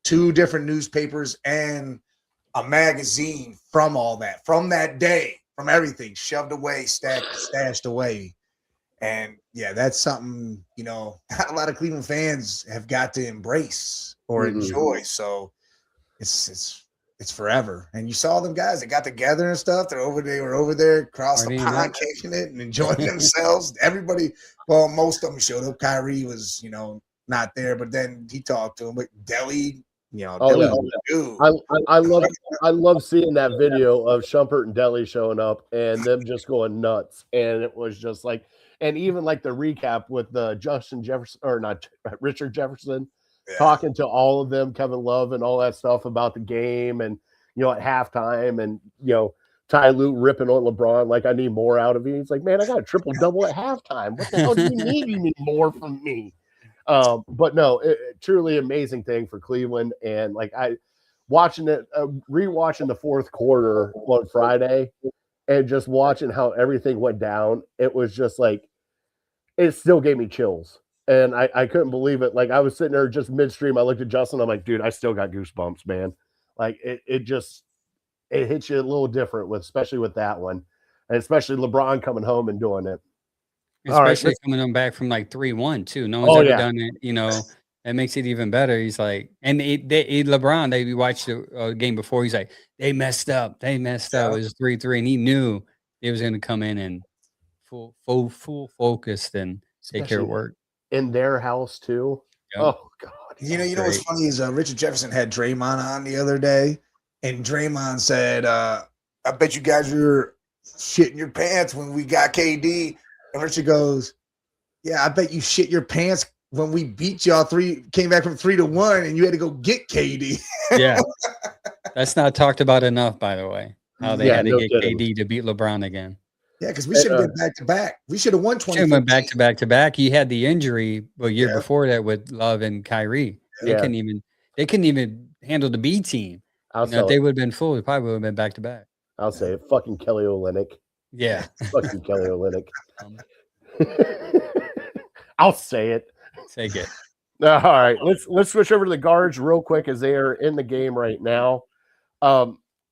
2 different newspapers and a magazine from all that, from that day, from everything shoved away, stashed away. And yeah, that's something, not a lot of Cleveland fans have got to embrace or enjoy. So it's forever. And you saw them guys that got together and stuff. They were over there across the pond kicking it and enjoying themselves. Everybody, well, most of them showed up. Kyrie was, not there, but then he talked to him. But Delly, Delly was a dude. I love seeing that video of Shumpert and Delly showing up and them just going nuts. And it was just like, and even like the recap with the Justin Jefferson, or not Richard Jefferson, talking to all of them, Kevin Love and all that stuff about the game, and at halftime, and Ty Lue ripping on LeBron like, I need more out of you. He's like, man, I got a triple double at halftime. What the hell do you need? You need more from me. But no, truly amazing thing for Cleveland. And like watching it, rewatching the fourth quarter on Friday, and just watching how everything went down, it was just like, it still gave me chills. And I couldn't believe it. Like, I was sitting there just midstream. I looked at Justin. I'm like, dude, I still got goosebumps, man. Like, it hits you a little different, especially with that one. And especially LeBron coming home and doing it. Especially coming on back from like 3-1 too. No one's ever done it. That makes it even better. He's like, and LeBron, they watched the game before. He's like, they messed up. It was 3-3, and he knew it was going to come in and full focused and take care of work in their house too. Yep. Oh God! You know what's funny is Richard Jefferson had Draymond on the other day, and Draymond said, "I bet you guys were shitting your pants when we got KD." And Richard goes, "Yeah, I bet you shit your pants when we beat y'all came back from 3-1, and you had to go get KD." Yeah, that's not talked about enough, by the way. How they had to get KD to beat LeBron again. Yeah, because we should have been back to back. We should have won 20. Went back to back. He had the injury a year before that with Love and Kyrie. They couldn't even handle the B team. If they would have been full, it probably would have been back to back. I'll say it. Fucking Kelly Olynyk. Yeah. Fucking Kelly Olynyk. I'll say it. Take it. All right. Let's switch over to the guards real quick, as they are in the game right now.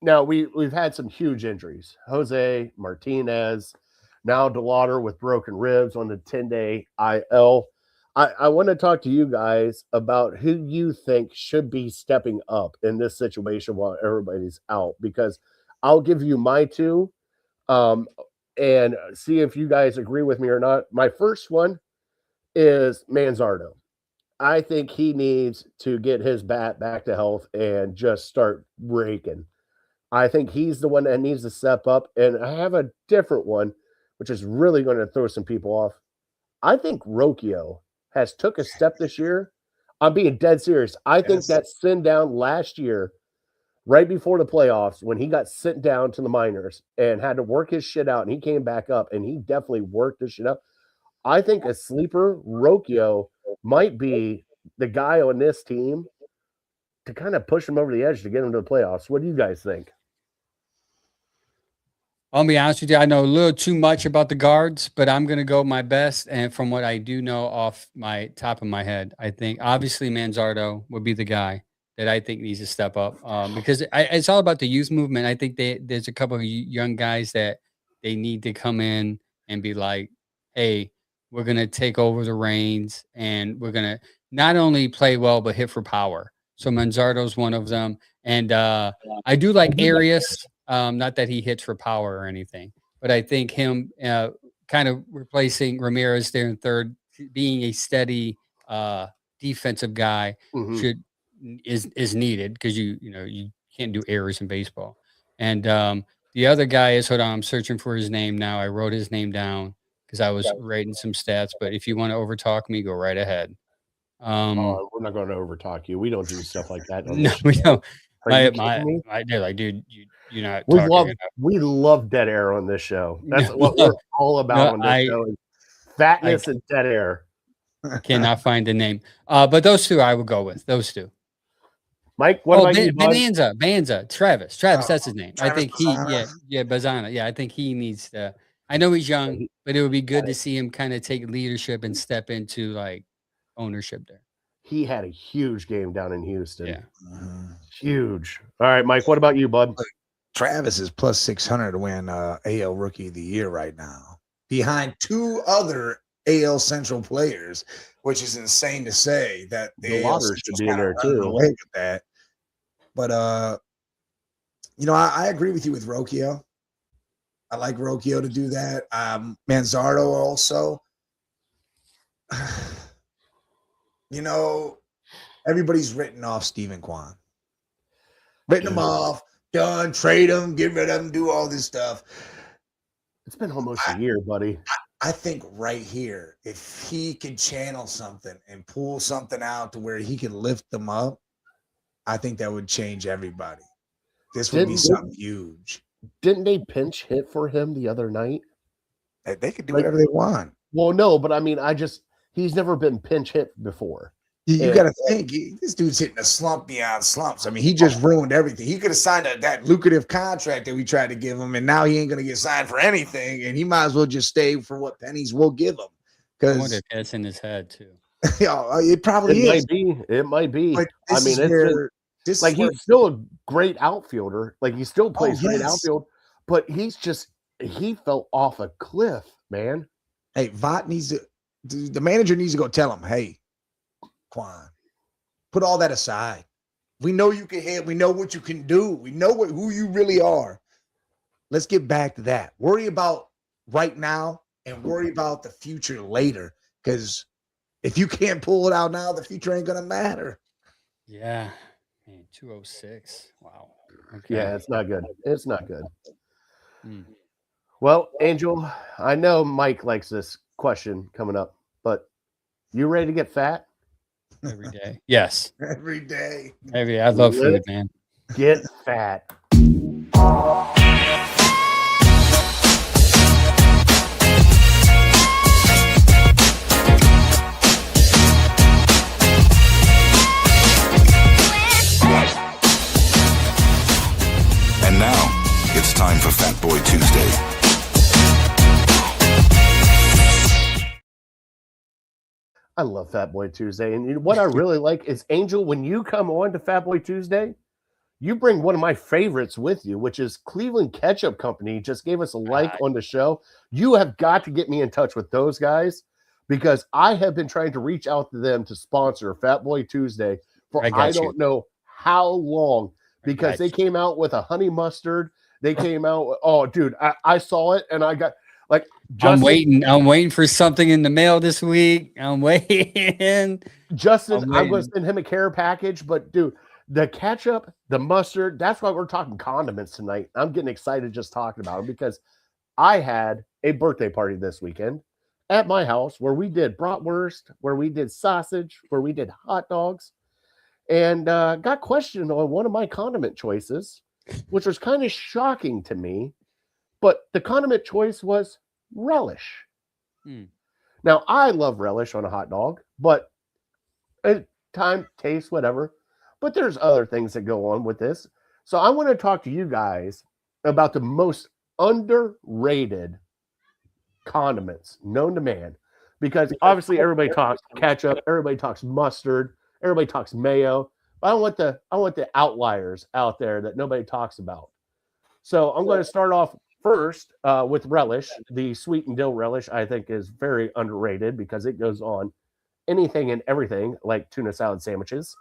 Now, we've had some huge injuries. Jose Martinez, now DeLauder with broken ribs on the 10-day IL. I want to talk to you guys about who you think should be stepping up in this situation while everybody's out, because I'll give you my 2 and see if you guys agree with me or not. My first one is Manzardo. I think he needs to get his bat back to health and just start raking. I think he's the one that needs to step up. And I have a different one, which is really going to throw some people off. I think Rocchio has took a step this year. I'm being dead serious. I think that send down last year, right before the playoffs, when he got sent down to the minors and had to work his shit out, and he came back up, and he definitely worked his shit out. I think a sleeper, Rocchio, might be the guy on this team to kind of push him over the edge to get him to the playoffs. What do you guys think? I'll be honest with you. I know a little too much about the guards, but I'm going to go my best. And from what I do know off my top of my head, I think obviously Manzardo would be the guy that I think needs to step up because it's all about the youth movement. I think there's a couple of young guys that they need to come in and be like, hey, we're going to take over the reins and we're going to not only play well, but hit for power. So Manzardo's one of them. And I do like Arias. Not that he hits for power or anything, but I think him kind of replacing Ramirez there in third, being a steady defensive guy is needed because you can't do errors in baseball. And the other guy is, hold on, I'm searching for his name now. I wrote his name down because I was writing some stats. But if you want to overtalk me, go right ahead. We're not going to overtalk you. We don't do stuff like that. No, we don't. Are you kidding me? I did. Like, dude, you're not. Talking we love dead air on this show. That's what we're all about on this show. Is fatness and dead air. Cannot find the name. But those two I would go with. Those two. Mike, what about you, bud? Banza, Travis, that's his name. I think Bazana. Yeah, I think he needs to. I know he's young, but it would be good to see him kind of take leadership and step into like ownership there. He had a huge game down in Houston. Yeah. Huge. All right, Mike, what about you, bud? Travis is plus 600 to win AL Rookie of the Year right now, behind two other AL Central players, which is insane to say that the Waters should be in there too. Away with that. But I agree with you with Rocchio. I like Rocchio to do that. Manzardo also. Everybody's written off Stephen Kwan. Written him off, done, trade him, get rid of him, do all this stuff. It's been almost a year, buddy. I think right here, if he could channel something and pull something out to where he can lift them up, I think that would change everybody. This would be something huge. Didn't they pinch hit for him the other night? They could do whatever they want. Well, no, but I mean, he's never been pinch hit before. You got to think, this dude's hitting a slump beyond slumps. I mean, he just ruined everything. He could have signed that lucrative contract that we tried to give him, and now he ain't going to get signed for anything, and he might as well just stay for what pennies we'll give him. I wonder if that's in his head, too. It probably is. It might be. I mean, he's still a great outfielder. Like, he still plays great outfield, but he fell off a cliff, man. Hey, Vot the manager needs to go tell him, hey, Quan, put all that aside. We know you can hit. We know what you can do. We know who you really are. Let's get back to that. Worry about right now and worry about the future later. Because if you can't pull it out now, the future ain't going to matter. Yeah. Man, 206. Wow. Okay. Yeah, it's not good. It's not good. Well, Angel, I know Mike likes this question coming up, but you ready to get fat? Every day. Yes. Every day. I love food, man. Get fat. And now, it's time for Fat Boy Tuesday. I love Fat Boy Tuesday. And what I really like is, Angel, when you come on to Fat Boy Tuesday, you bring one of my favorites with you, which is Cleveland Ketchup Company. Just gave us a like on the show. You have got to get me in touch with those guys because I have been trying to reach out to them to sponsor Fat Boy Tuesday for I don't know how long because they came out with a honey mustard. They came out. Oh, dude, I saw it and I got like. Justin, I'm waiting for something in the mail this week. I'm waiting. Justin, I'm going to send him a care package, but dude, the ketchup, the mustard, that's why we're talking condiments tonight. I'm getting excited just talking about them because I had a birthday party this weekend at my house where we did bratwurst, where we did sausage, where we did hot dogs, and got questioned on one of my condiment choices, which was kind of shocking to me. But the condiment choice was relish. Now, I love relish on a hot dog, but time, taste, whatever. But there's other things that go on with this. So I want to talk to you guys about the most underrated condiments known to man, because obviously everybody talks ketchup, everybody talks mustard, everybody talks mayo. But I want the outliers out there that nobody talks about. So I'm going to start off first with relish. The sweet and dill relish I think is very underrated because it goes on anything and everything, like tuna salad sandwiches,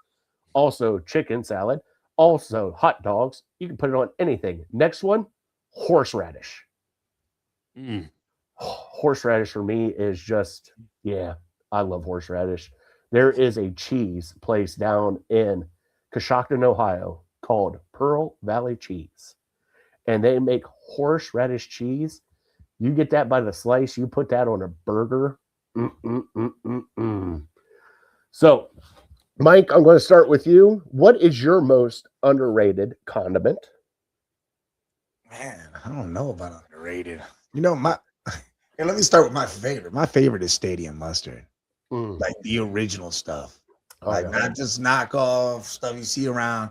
also chicken salad, also hot dogs. You can put it on anything. Next one, horseradish. Mm. Horseradish for me is just, yeah, I love horseradish. There is a cheese place down in Coshocton, Ohio called Pearl Valley Cheese, and they make horseradish cheese. You get that by the slice, you put that on a burger. So, Mike, I'm going to start with you. What is your most underrated condiment? Man, I don't know about underrated. You know, and let me start with my favorite. My favorite is stadium mustard, like the original stuff, not just knockoff stuff you see around.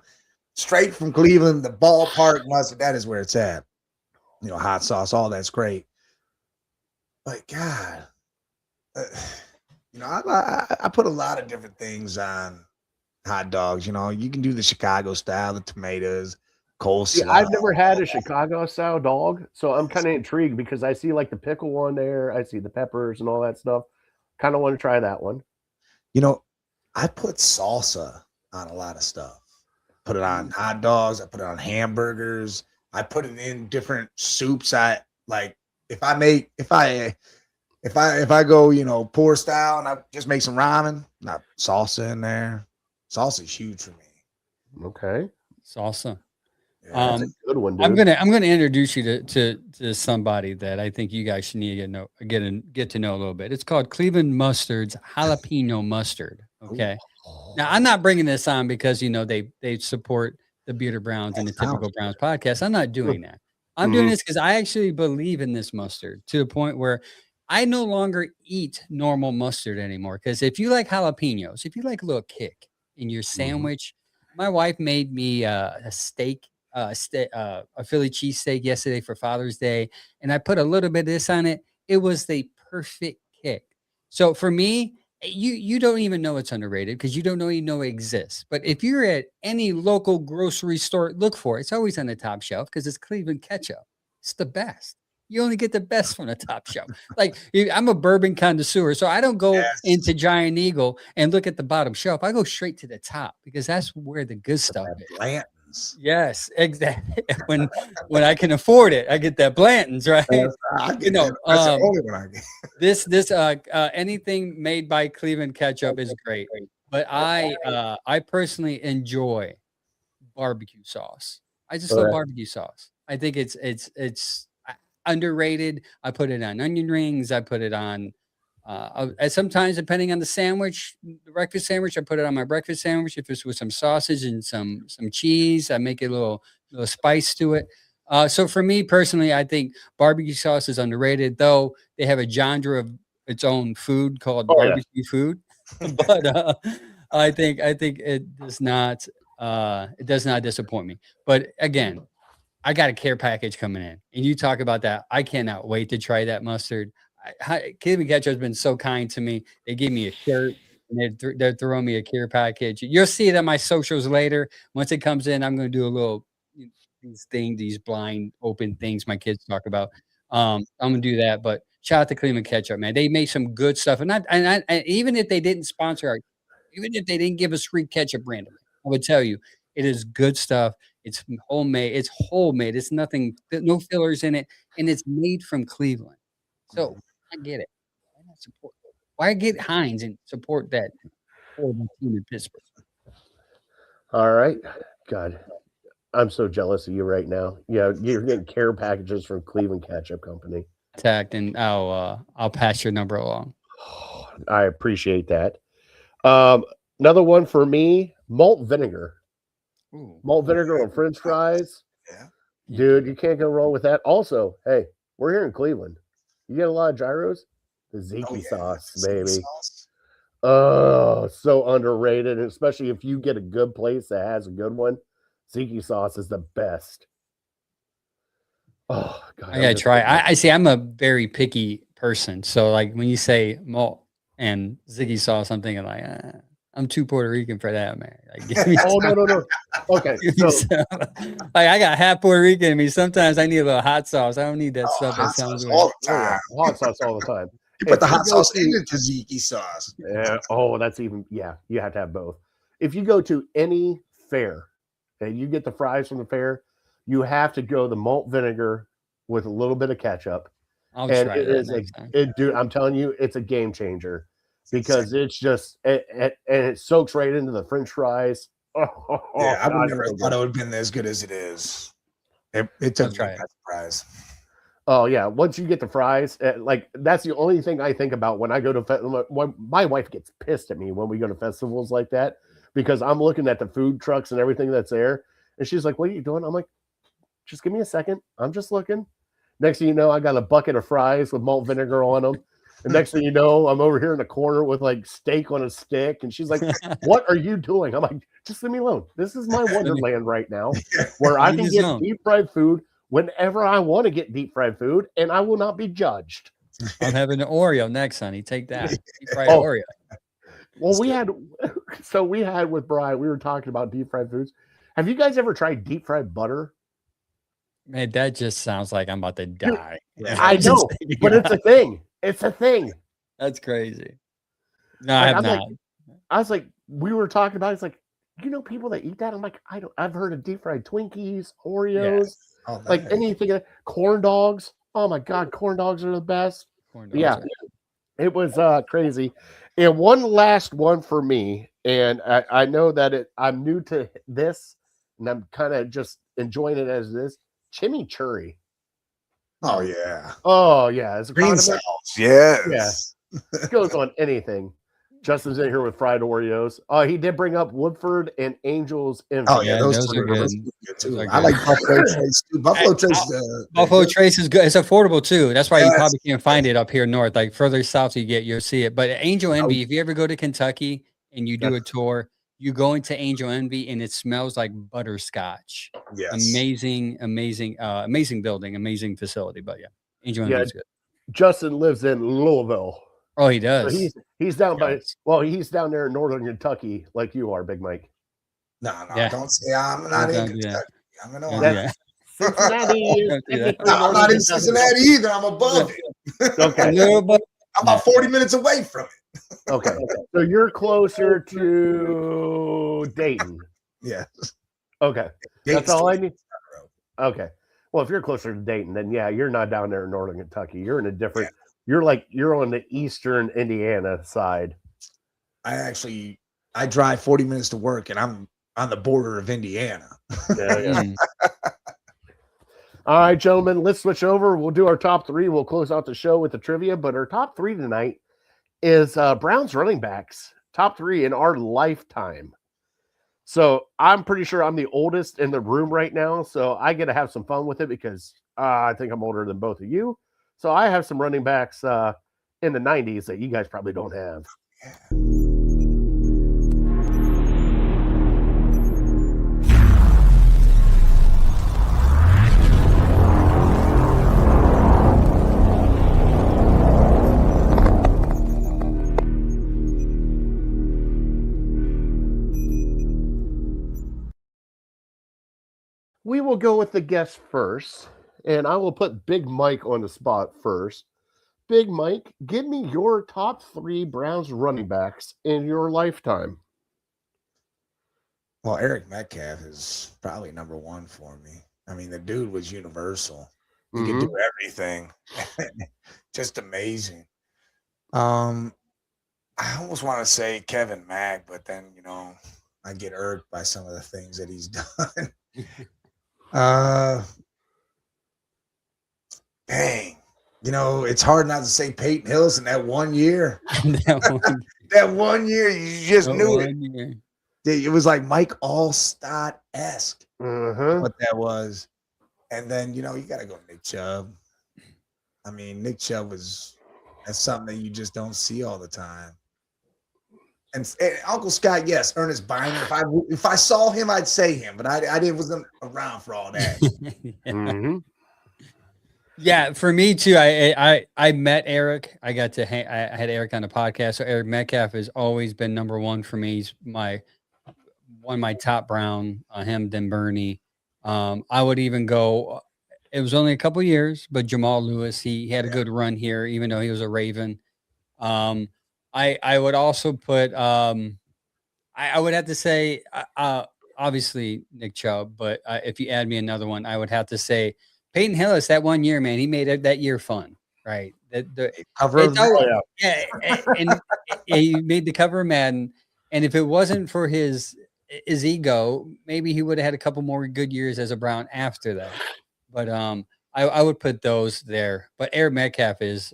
Straight from Cleveland, the ballpark mustard. That is where it's at. You know, hot sauce, all that's great. But God, you know, I put a lot of different things on hot dogs. You know, you can do the Chicago style, the tomatoes, coleslaw. Yeah, I've never had a Chicago style dog, so I'm kind of intrigued because I see like the pickle one there, I see the peppers and all that stuff. Kind of want to try that one. You know, I put salsa on a lot of stuff. Put it on hot dogs. I put it on hamburgers. I put it in different soups. I like if I go, you know, poor style and I just make some ramen, not salsa in there. Salsa is huge for me. Okay. Salsa. Yeah, That's a good one, dude. I'm gonna introduce you to somebody that I think you guys should need to get to know a little bit. It's called Cleveland Mustard's jalapeno mustard. Okay. Now I'm not bringing this on because you know they support the Bearder Browns and the Typical Browns podcast. I'm not doing that. I'm doing this because I actually believe in this mustard to the point where I no longer eat normal mustard anymore. Because if you like jalapenos, if you like a little kick in your sandwich, my wife made me a steak. A Philly cheesesteak yesterday for Father's Day, and I put a little bit of this on it. It was the perfect kick. So for me, you don't even know it's underrated because you don't even know it exists. But if you're at any local grocery store, look for it. It's always on the top shelf because it's Cleveland ketchup. It's the best. You only get the best from the top shelf. Like I'm a bourbon connoisseur, so I don't go into Giant Eagle and look at the bottom shelf. I go straight to the top because that's where the good stuff is. Blanton's. Yes, exactly. When I can afford it, I get that Blanton's, right? You know, That's the only one I get. this anything made by Cleveland ketchup is great, but I personally enjoy barbecue sauce. I just love barbecue sauce. I think it's underrated. I put it on onion rings. I put it on sometimes depending on the sandwich, the breakfast sandwich, I put it on my breakfast sandwich. If it's with some sausage and some cheese, I make a little spice to it. So for me personally, I think barbecue sauce is underrated, though they have a genre of its own food called barbecue food. But I think it does not disappoint me. But again, I got a care package coming in, and you talk about that. I cannot wait to try that mustard. Cleveland Ketchup has been so kind to me. They gave me a shirt, and they're throwing me a care package. You'll see it on my socials later. Once it comes in, I'm going to do a little these blind open things my kids talk about. I'm going to do that. But shout out to Cleveland Ketchup, man. They make some good stuff, and even if they didn't sponsor even if they didn't give us free ketchup randomly, I would tell you it is good stuff. It's homemade. It's homemade. It's nothing, no fillers in it, and it's made from Cleveland. So I get it. Why not support? Why get Heinz and support that horrible team in Pittsburgh? All right. God, I'm so jealous of you right now. Yeah, you're getting care packages from Cleveland Ketchup Company. And I'll pass your number along. I appreciate that. Another one for me, malt vinegar. Ooh. Malt vinegar on French fries. Yeah. Dude, you can't go wrong with that. Also, hey, we're here in Cleveland. You get a lot of gyros? The Ziki sauce, baby. Sauce. Oh, so underrated. And especially if you get a good place that has a good one, Ziki sauce is the best. Oh God, I gotta try. I see. I'm a very picky person, so like when you say malt and Ziggy sauce, I'm thinking like I'm too Puerto Rican for that, man. Like, give me Oh no. Okay, give me so some. Like I got half Puerto Rican in me. Sometimes I need a little hot sauce. I don't need that Oh, stuff that hot sounds sauce weird. all the oh, yeah, time. hot sauce all the time. You put If the you hot go sauce to- in the tzatziki sauce. Yeah. Oh, that's even. Yeah, you have to have both. If you go to any fair and you get the fries from the fair, you have to go the malt vinegar with a little bit of ketchup. I'll And try it that is next time. dude. I'm telling you, it's a game changer because it's just and it soaks right into the French fries. Oh, Yeah, I would God, never it's so have thought good. it would have been as good as it is. It I'll took me try by surprise. Oh yeah, once you get the fries, like that's the only thing I think about when I go to when my wife gets pissed at me when we go to festivals like that because I'm looking at the food trucks and everything that's there, and she's like, "What are you doing?" I'm like, "Just give me a second. I'm just looking." Next thing you know, I got a bucket of fries with malt vinegar on them. And next thing you know, I'm over here in the corner with like steak on a stick, and she's like, "What are you doing?" I'm like, "Just leave me alone. This is my wonderland right now, where I Leave can me get alone. deep fried food." Whenever I want to get deep fried food, and I will not be judged. I'm having an Oreo next, honey. Take that. Deep fried Oh. Oreo. Well, we had with Brian, we were talking about deep fried foods. Have you guys ever tried deep fried butter? Man, that just sounds like I'm about to die. Yeah. I Just know, thinking but it's about a thing. It's a thing. That's crazy. No, I Like, have I'm not. like, I was like, we were talking about. It's like, you know, people that eat that. I'm like, I don't. I've heard of deep fried Twinkies, Oreos, Oh, like nice. anything. Corn dogs. Oh my god, corn dogs are the best. Corn dogs Yeah, are- it was crazy. And one last one for me, and I know that I'm new to this, and I'm kind of just enjoying it as this chimichurri. Oh yeah. Oh yeah, it's a Green condiment. sauce. Yes. It goes on anything. Justin's in here with fried Oreos. He did bring up Woodford and Angels. Oh yeah, Yeah, those those two are good. those are good too. Those are I like good. Buffalo Trace too. Buffalo Trace. Buffalo Trace is good. It's affordable too. That's why you Yes. probably can't find it up here north. Like further south you get, you'll see it. But Angel Envy, if you ever go to Kentucky and you do a tour, you go into Angel Envy and it smells like butterscotch. Yes. Amazing building, amazing facility. But yeah, Angel Yeah. Envy is good. Justin lives in Louisville. Oh, he So does. he's down by Yes. he's down there in northern Kentucky, like you are, Big Mike. No, Yeah. don't say I'm not Don't in do that. Kentucky. I'm in Don't do Ohio. that. Cincinnati is Don't do that. technically No, I'm northern not in Kentucky. Cincinnati either. I'm above it. Okay. No, but I'm about 40 minutes away from it. Okay. So you're closer to Dayton. Yeah. Okay. Dayton's That's all I 20 need. Okay. Well, if you're closer to Dayton, then yeah, you're not down there in northern Kentucky. You're in a different. You're on the eastern Indiana side. I drive 40 minutes to work and I'm on the border of Indiana. Yeah. mm, All right, gentlemen, let's switch over. We'll do our top three. We'll close out the show with the trivia, but our top three tonight is Browns running backs, top three in our lifetime. So I'm pretty sure I'm the oldest in the room right now, so I get to have some fun with it because I think I'm older than both of you. So I have some running backs in the 90s that you guys probably don't have. We will go with the guest first, and I will put Big Mike on the spot first. Big Mike, give me your top three Browns running backs in your lifetime. Well, Eric Metcalf is probably number one for me. I mean, the dude was universal. He could do everything. Just amazing. I almost want to say Kevin Mack, but then, I get irked by some of the things that he's done. Dang. It's hard not to say Peyton Hillis in that 1 year. That 1 year, you just knew it. It was like Mike Allstott-esque what that was. And then, you got to go Nick Chubb. I mean, Nick Chubb that's something that you just don't see all the time. And Uncle Scott, yes, Ernest Biner. If I saw him, I'd say him, but I wasn't around for all that. Yeah, for me too. I met Eric. I got to I had Eric on the podcast. So Eric Metcalf has always been number one for me. He's one of my top Brown. Him, then Bernie. I would even go. It was only a couple years, but Jamal Lewis. He had a good run here, even though he was a Raven. I would also put. I would have to say, obviously Nick Chubb, but if you add me another one, I would have to say Peyton Hillis. That 1 year, man, he made that year fun, right? Cover of and he made the cover of Madden. And if it wasn't for his ego, maybe he would have had a couple more good years as a Brown after that. But I would put those there. But Eric Metcalf is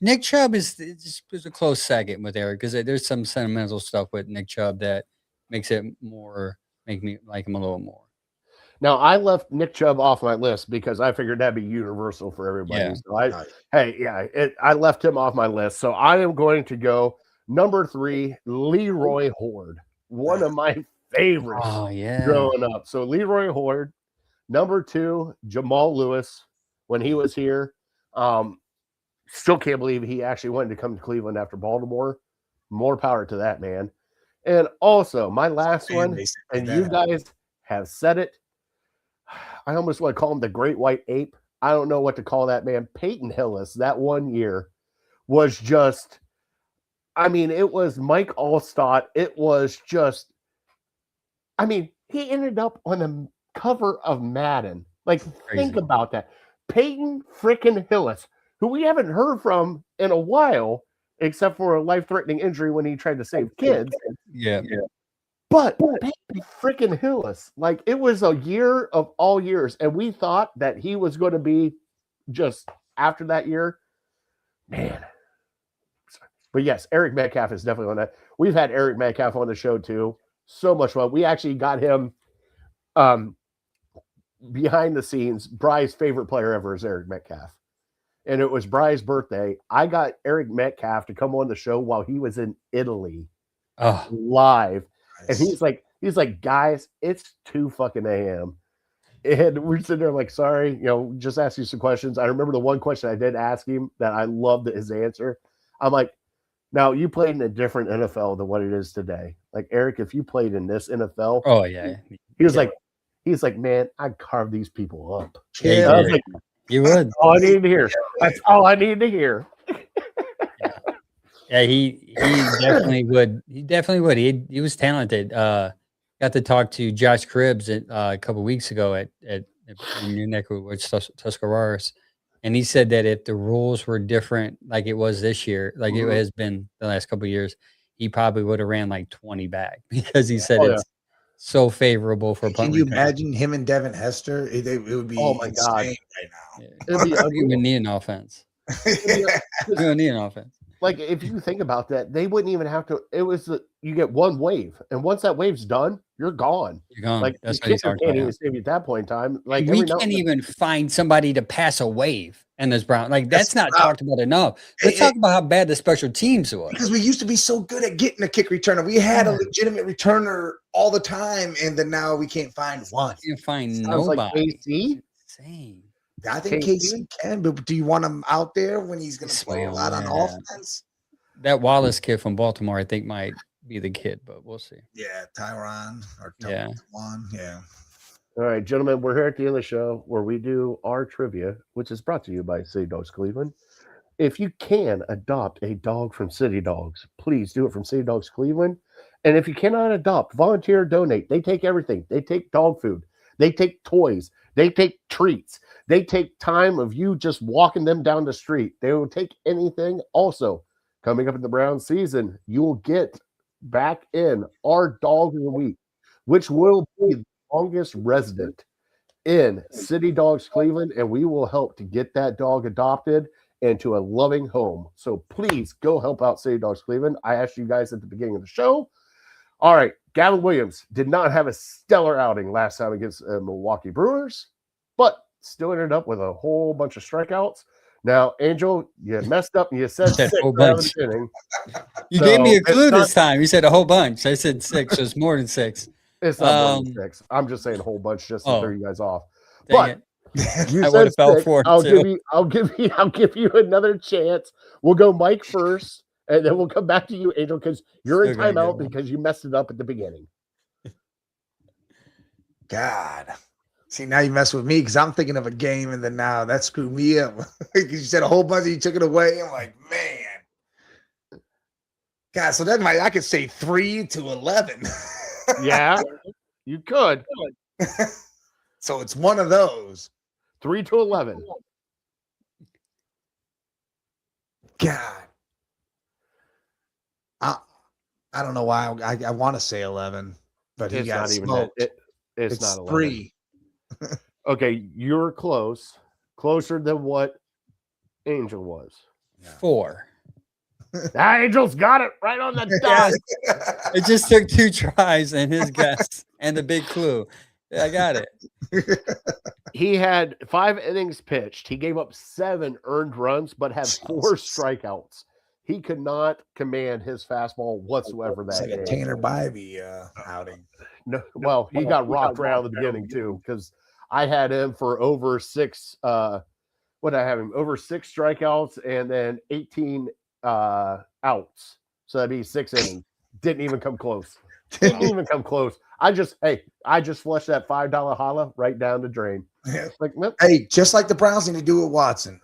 Nick Chubb is a close second with Eric because there's some sentimental stuff with Nick Chubb that makes it make me like him a little more. Now, I left Nick Chubb off my list because I figured that'd be universal for everybody. Yeah. So I left him off my list. So I am going to go number 3, Leroy Horde, one of my favorites growing up. So Leroy Horde. Number 2, Jamal Lewis, when he was here. Still can't believe he actually wanted to come to Cleveland after Baltimore. More power to that man. And also, my last one, and you guys have said it, I almost want to call him the Great White Ape. I don't know what to call that man. Peyton Hillis, that 1 year was just, it was Mike Allstott. It was just, he ended up on the cover of Madden. Like, think about that. Peyton freaking Hillis, who we haven't heard from in a while, except for a life-threatening injury when he tried to save kids. Yeah. But Peyton freaking Hillis, like, it was a year of all years, and we thought that he was going to be just after that year. Man. But yes, Eric Metcalf is definitely on that. We've had Eric Metcalf on the show too. So much fun. We actually got him behind the scenes. Bry's favorite player ever is Eric Metcalf. And it was Bry's birthday. I got Eric Metcalf to come on the show while he was in Italy live. Nice. And he's like, guys, it's 2 fucking a.m. And we're sitting there like, sorry, just ask you some questions. I remember the one question I did ask him that I loved his answer. I'm like, now you played in a different NFL than what it is today. Like, Eric, if you played in this NFL, he was like, man, I'd carve these people up. Yeah, I was like, you would. All I needed to hear. That's all I needed to hear. Yeah, he definitely would. He definitely would. He was talented. Got to talk to Josh Cribbs a couple weeks ago at your neck of Tuscarawas, and he said that if the rules were different, like it was this year, like it has been the last couple of years, he probably would have ran like 20 back because he said it's so favorable for punt. Can you imagine him and Devin Hester? It would be insane right now. It'd be we would need an offense. We don't need an offense. Like, if you think about that, they wouldn't even have to. It was you get one wave, and once that wave's done, you're gone. You're gone. Like, that's what he's talking about. Save you at that point in time. Like, we can't even find somebody to pass a wave in this Brown. Like, that's not talked about enough. Let's talk about how bad the special teams was. Because we used to be so good at getting a kick returner. We had a legitimate returner all the time, and then now we can't find one. You can't find nobody. Like KC? Insane. I think KC can, but do you want him out there when he's going to play a lot on offense? That Wallace kid from Baltimore, I think, might be the kid, but we'll see. Yeah, Tyron or Juan. Yeah. All right, gentlemen, we're here at the end of the show where we do our trivia, which is brought to you by City Dogs Cleveland. If you can adopt a dog from City Dogs, please do it from City Dogs Cleveland. And if you cannot adopt, volunteer, donate. They take everything. They take dog food. They take toys. They take treats. They take time of you just walking them down the street. They will take anything. Also, coming up in the Brown season, you will get back in our Dog of the Week, which will be the longest resident in City Dogs Cleveland, and we will help to get that dog adopted into a loving home. So please go help out City Dogs Cleveland. I asked you guys at the beginning of the show. All right, Gavin Williams did not have a stellar outing last time against Milwaukee Brewers, but still ended up with a whole bunch of strikeouts. Now, Angel, you messed up and you said 6 rounds inning. You gave me a clue this time. You said a whole bunch. I said 6. So it's more than 6. It's not more than 6. I'm just saying a whole bunch just to throw you guys off. But You I said would've fell 6. for it, I'll too. give you another chance. We'll go Mike first, and then we'll come back to you, Angel, because you're in Still gonna get timeout one. because you messed it up at the beginning. God. See, now you mess with me because I'm thinking of a game, and then now that screwed me up. Because you said a whole bunch and you took it away. I'm like, man. God, so that might I could say 3 to 11. Yeah, you could. So it's one of those. 3 to 11. God. I don't know why I want to say 11, but he It's got not even that. smoked. It's It's not 11. 3. Okay, you're close. Closer than what Angel was. 4. Angel's got it right on the dot. It just took 2 tries and his guess and the big clue. Yeah, I got it. He had 5 innings pitched. He gave up 7 earned runs, but had 4 strikeouts. He could not command his fastball whatsoever It's that like a game. Tanner Bybee outing. No, well, he got rocked right out of the beginning too, because I had him for over 6. What did I have him? Over 6 strikeouts and then 18 outs. So that'd be 6 innings. Didn't even come close. Didn't even come close. I just flushed that $5 holla right down the drain. Yeah. Like, nope, Hey, just like the Browns need to do with Watson.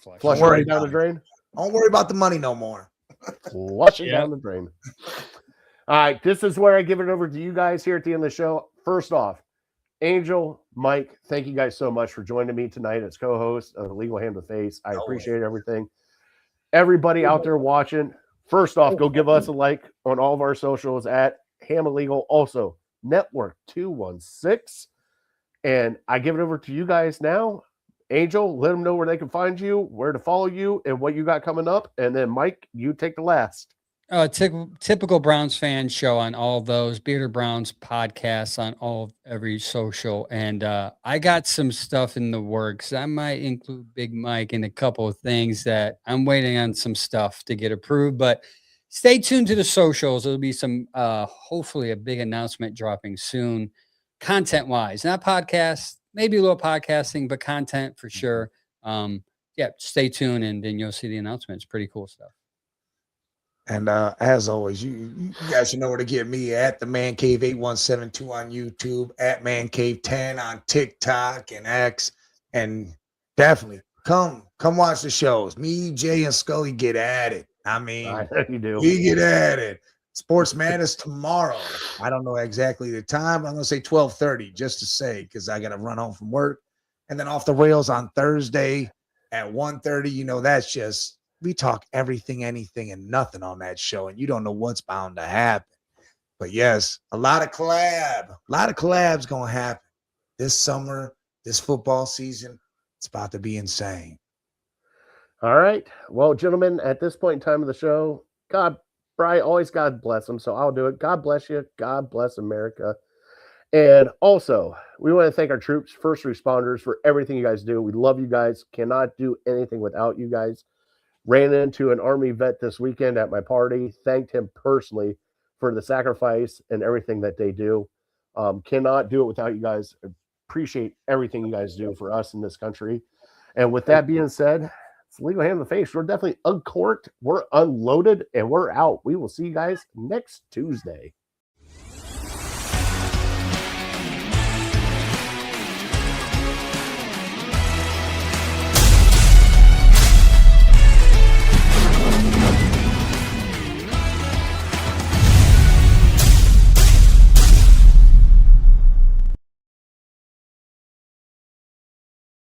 flush it worry right down about the drain. Don't worry about the money no more. Flush it Yeah. down the drain. All right, this is where I give it over to you guys here at the end of the show. First off, Angel, Mike, thank you guys so much for joining me tonight as co-host of Legal Hand to Face. I appreciate everything. Everybody out there watching, first off, go give us a like on all of our socials at Ham Illegal. Also, Network 216. And I give it over to you guys now. Angel, let them know where they can find you, where to follow you, and what you got coming up. And then, Mike, you take the last. Typical Browns fan show on all those. Bearded Browns podcasts on every social. And I got some stuff in the works. I might include Big Mike in a couple of things that I'm waiting on some stuff to get approved. But stay tuned to the socials. There'll be some, hopefully, a big announcement dropping soon, content-wise. Not podcast, maybe a little podcasting, but content for sure. Yeah, stay tuned, and then you'll see the announcement. It's pretty cool stuff. And as always, you guys should know where to get me at the Man Cave 8172 on YouTube, at Man Cave 10 on TikTok and X, and definitely come watch the shows. Me, Jay, and Scully get at it. I mean, I know you do. we get at it. Sports Madness tomorrow. I don't know exactly the time. I'm gonna say 12:30 just to say because I gotta run home from work, and then Off the Rails on Thursday at 1:30. You know that's just. We talk everything, anything, and nothing on that show, and you don't know what's bound to happen. But yes, a lot of collabs gonna happen this summer, this football season. It's about to be insane. All right. Well, gentlemen, at this point in time of the show, Brian, always God bless them. So I'll do it. God bless you. God bless America. And also, we want to thank our troops, first responders, for everything you guys do. We love you guys. Cannot do anything without you guys. Ran into an Army vet this weekend at my party. Thanked him personally for the sacrifice and everything that they do. Cannot do it without you guys. Appreciate everything you guys do for us in this country. And with that being said, it's Legal Hand in the Face. We're definitely uncorked, we're unloaded, and we're out. We will see you guys next Tuesday.